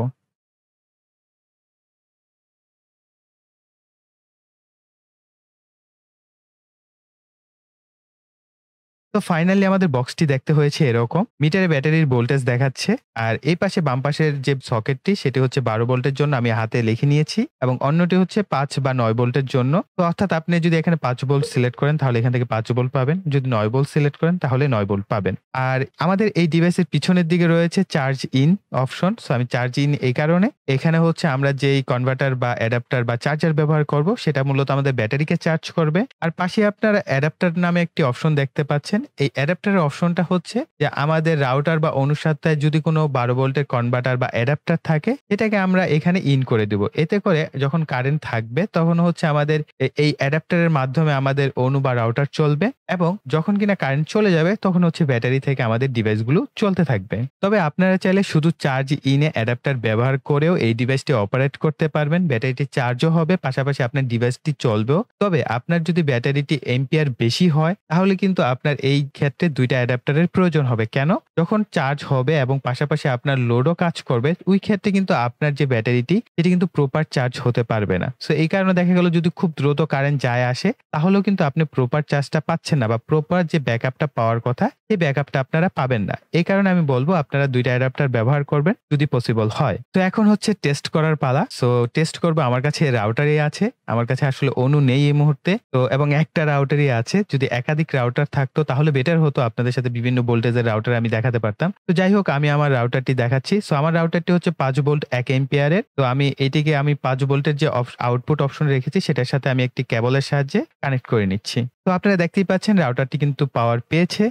তো ফাইনালি আমাদের বক্সটি দেখতে হয়েছে এরকম। মিটারে ব্যাটারির ভোল্টেজ দেখাচ্ছে। আর এই পাশে বাম পাশের যে সকেটটি সেটি হচ্ছে ১২ ভোল্টের জন্য আমি হাতে লিখে নিয়েছি এবং অন্যটি হচ্ছে ৫ বা ৯ ভোল্টের জন্য। তো অর্থাৎ আপনি যদি এখানে ৫ ভোল্ট সিলেক্ট করেন তাহলে এখান থেকে ৫ ভোল্ট পাবেন। যদি ৯ ভোল্ট সিলেক্ট করেন তাহলে ৯ ভোল্ট পাবেন। আর আমাদের এই ডিভাইসের পিছনের দিকে রয়েছে চার্জ ইন অপশন। সো আমি চার্জ ইন এই কারণে এখানে হচ্ছে আমরা যেই কনভার্টার বা অ্যাডাপ্টার বা চার্জার ব্যবহার করব সেটা মূলত আমাদের ব্যাটারিকে চার্জ করবে। আর পাশে আপনারা অ্যাডাপ্টার নামে একটি অপশন দেখতে পাচ্ছেন। এই অ্যাডাপ্টারের অপশনটা হচ্ছে যে আমাদের রাউটার বা অনুসারটায় যদি কোনো ১২ ভোল্টের কনভার্টার বা অ্যাডাপ্টার থাকে এটাকে আমরা এখানে ইন করে দিব। এতে করে যখন কারেন্ট থাকবে তখন হচ্ছে আমাদের এই অ্যাডাপ্টারের মাধ্যমে আমাদের অনু বা রাউটার চলবে এবং যখন কিনা কারেন্ট চলে যাবে তখন হচ্ছে ব্যাটারি থেকে আমাদের ডিভাইসগুলো চলতে থাকবে। তবে আপনারা চাইলে শুধু চার্জ ইনে অ্যাডাপ্টার ব্যবহার করেও এই ডিভাইসটি অপারেট করতে পারবেন। ব্যাটারিটি চার্জও হবে, পাশাপাশি আপনার ডিভাইসটি চলবেও। তবে আপনার যদি ব্যাটারিটি এম্পিয়ার বেশি হয় তাহলে কিন্তু আপনার এই ক্ষেত্রে ২ টা অ্যাডাপ্টারের প্রয়োজন হবে। কেন? যখন চার্জ হবে এবং পাশাপাশি আপনার লোডও কাজ করবে, ওই ক্ষেত্রে কিন্তু আপনার যে ব্যাটারিটি সেটি কিন্তু প্রপার চার্জ হতে পারবে না। সো এই কারণে দেখা গেল যদি খুব দ্রুত কারেন্ট যায় আসে তাহলেও কিন্তু আপনি প্রপার চার্জটা পাচ্ছেন না বা প্রপার যে ব্যাকআপটা পাওয়ার কথা সেই ব্যাকআপটা আপনারা পাবেন না। এই কারণে আমি বলব আপনারা ২ টা অ্যাডাপ্টার ব্যবহার করবেন যদি পসিবল হয়। তো এখন হচ্ছে টেস্ট করার পালা। সো টেস্ট করব আমার কাছে রাউটারই আছে। আমার কাছে আসলে অনু নেই এই মুহূর্তে। তো এবং একটা রাউটারই আছে। যদি একাধিক রাউটার থাকতো তাহলে বেটার হতো। আপনাদের সাথে বিভিন্ন ভোল্টেজের রাউটার আমি দেখাতে পারতাম। তো যাই হোক আমি আমার রাউটারটি দেখাচ্ছি। সো আমার রাউটারটি হচ্ছে ৫ ভোল্ট ১ অ্যাম্পিয়ারের। তো আমি এটিকে আমি ৫ ভোল্টের যে আউটপুট অপশন রেখেছি সেটার সাথে আমি একটি কেবলের সাহায্যে কানেক্ট করে নিচ্ছি। তো আপনারা দেখতেই পাচ্ছেন রাউটারটি কিন্তু পাওয়ার পেয়েছে।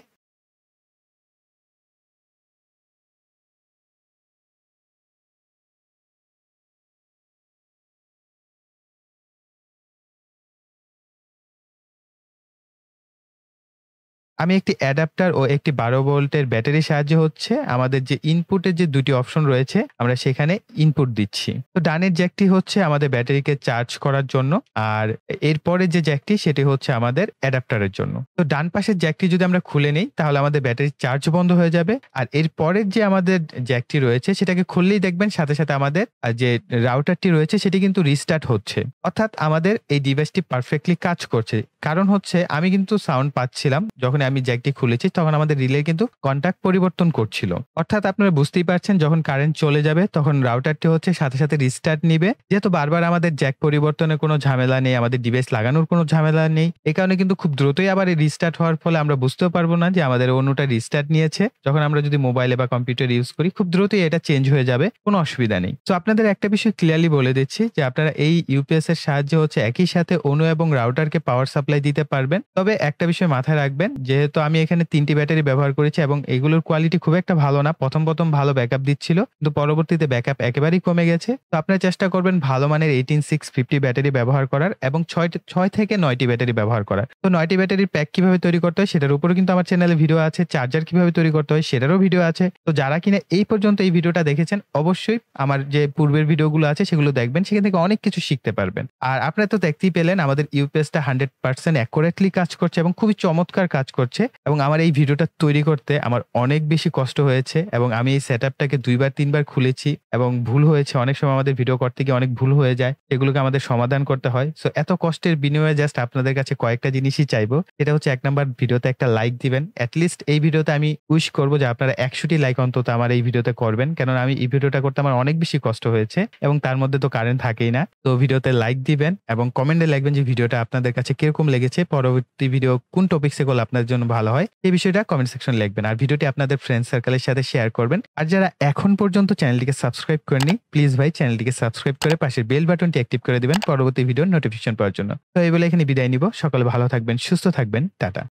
আমি একটি অ্যাডাপ্টার ও একটি ১২ ভোল্টের ব্যাটারির সাহায্যে হচ্ছে আমাদের যে ইনপুটের যে ২ টি অপশন রয়েছে আমরা সেখানে ইনপুট দিচ্ছি। তো ডানের জ্যাকটি হচ্ছে আমাদের ব্যাটারিকে চার্জ করার জন্য। আর এরপরে যে জ্যাকটি সেটি হচ্ছে আমাদের অ্যাডাপ্টারের জন্য। তো ডান পাশের জ্যাকটি যদি আমরা খুলে নেই তাহলে আমাদের ব্যাটারির চার্জ বন্ধ হয়ে যাবে। আর এর পরের যে আমাদের জ্যাকটি রয়েছে সেটাকে খুললেই দেখবেন সাথে, সাথে আমাদের যে রাউটারটি রয়েছে সেটি কিন্তু রিস্টার্ট হচ্ছে। অর্থাৎ আমাদের এই ডিভাইসটি পারফেক্টলি কাজ করছে। কারণ হচ্ছে আমি কিন্তু সাউন্ড পাচ্ছিলাম যখনই আমি জ্যাকটি খুলেছি তখন আমাদের রিলে কিন্তু কন্টাক্ট পরিবর্তন করছিল। অর্থাৎ আপনারা বুঝতেই পারছেন যখন কারেন্ট চলে যাবে তখন রাউটারটি হচ্ছে সাথে সাথে রিস্টার্ট নিবে। যেহেতু বারবার আমাদের জ্যাক পরিবর্তনের কোনো ঝামেলা নেই, আমাদের ডিভাইস লাগানোর কোনো ঝামেলা নেই, এই কারণে কিন্তু খুব দ্রুতই আবার এই রিস্টার্ট হওয়ার ফলে আমরা বুঝতেও পারবো না যে আমাদের অনুটা রিস্টার্ট নিয়েছে। যখন আমরা যদি মোবাইলে বা কম্পিউটার ইউজ করি খুব দ্রুতই এটা চেঞ্জ হয়ে যাবে, কোনো অসুবিধা নেই। তো আপনাদের একটা বিষয় ক্লিয়ারলি বলে দিচ্ছি যে আপনারা এই ইউপিএস এর সাহায্যে হচ্ছে একই সাথে অনু এবং রাউটারকে পাওয়ার সাপ্লাই দিতে পারবেন। তবে একটা বিষয় মাথায় রাখবেন, যেহেতু আমি এখানে 3টি ব্যাটারি ব্যবহার করেছি এবং এগুলোর কোয়ালিটি খুব একটা ভালো না। প্রথম ভালো ব্যাকআপ দিচ্ছিল, কিন্তু পরবর্তীতে ব্যাকআপ একেবারেই কমে গেছে। তো আপনারা চেষ্টা করবেন ভালো মানের 18650 ব্যাটারি ব্যবহার করার এবং 6 থেকে 9টি ব্যাটারি ব্যবহার করার। তো 9টি ব্যাটারির প্যাক কিভাবে তৈরি করতে হয় সেটার উপরে কিন্তু আমার চ্যানেলে ভিডিও আছে। চার্জার কিভাবে তৈরি করতে হয় সেটারও ভিডিও আছে। তো যারা কিনা এই পর্যন্ত এই ভিডিওটা দেখেছেন অবশ্যই আমার যে পূর্বের ভিডিওগুলো আছে সেগুলো দেখবেন, সেখান থেকে অনেক কিছু শিখতে পারবেন। আর আপনারা তো দেখতেই পেলেন আমাদের ইউপিএসটা 100% অ্যাকুরেটলি কাজ করছে এবং খুবই চমৎকার কাজ করছে। এবং আমার এই ভিডিওটা তৈরি করতে আমার অনেক বেশি কষ্ট হয়েছে এবং আমি এই সেটআপটাকে 2বার 3বার খুলেছি এবং ভুল হয়েছে। অনেক সময় আমাদের ভিডিও করতে গিয়ে অনেক ভুল হয়ে যায়, সেগুলোকে আমাদের সমাধান করতে হয়। সো এত কষ্টের বিনিময়ে জাস্ট আপনাদের কাছে কয়েকটা জিনিসই চাইবো। সেটা হচ্ছে 1 নাম্বার, ভিডিওতে একটা লাইক দিবেন। অ্যাটলিস্ট এই ভিডিওতে আমি উইশ করবো যে আপনারা 100টি লাইক অন্তত আমার এই ভিডিওতে করবেন, কেননা আমি এই ভিডিওটা করতে আমার অনেক বেশি কষ্ট হয়েছে এবং তার মধ্যে তো কারেন্ট থাকেই না। তো ভিডিওতে লাইক দিবেন এবং কমেন্টে লিখবেন যে ভিডিওটা আপনাদের কাছে কিরকম লেগেছে, পরবর্তী ভিডিও কোন টপিকসে করলে আপনাদের জন্য ভালো হয় এই বিষয়টা কমেন্ট সেকশনে লিখবেন। আর ভিডিওটি আপনাদের ফ্রেন্ড সার্কেলের সাথে শেয়ার করবেন। আর যারা এখন পর্যন্ত চ্যানেলটিকে সাবস্ক্রাইব করেননি প্লিজ ভাই চ্যানেলটিকে সাবস্ক্রাইব করে পাশের বেল বাটনটি অ্যাক্টিভ করে দিবেন পরবর্তী ভিডিওর নোটিফিকেশন পাওয়ার জন্য। তো এই বলে এখানে বিদায় নিব। সকলে ভালো থাকবেন, সুস্থ থাকবেন, টাটা।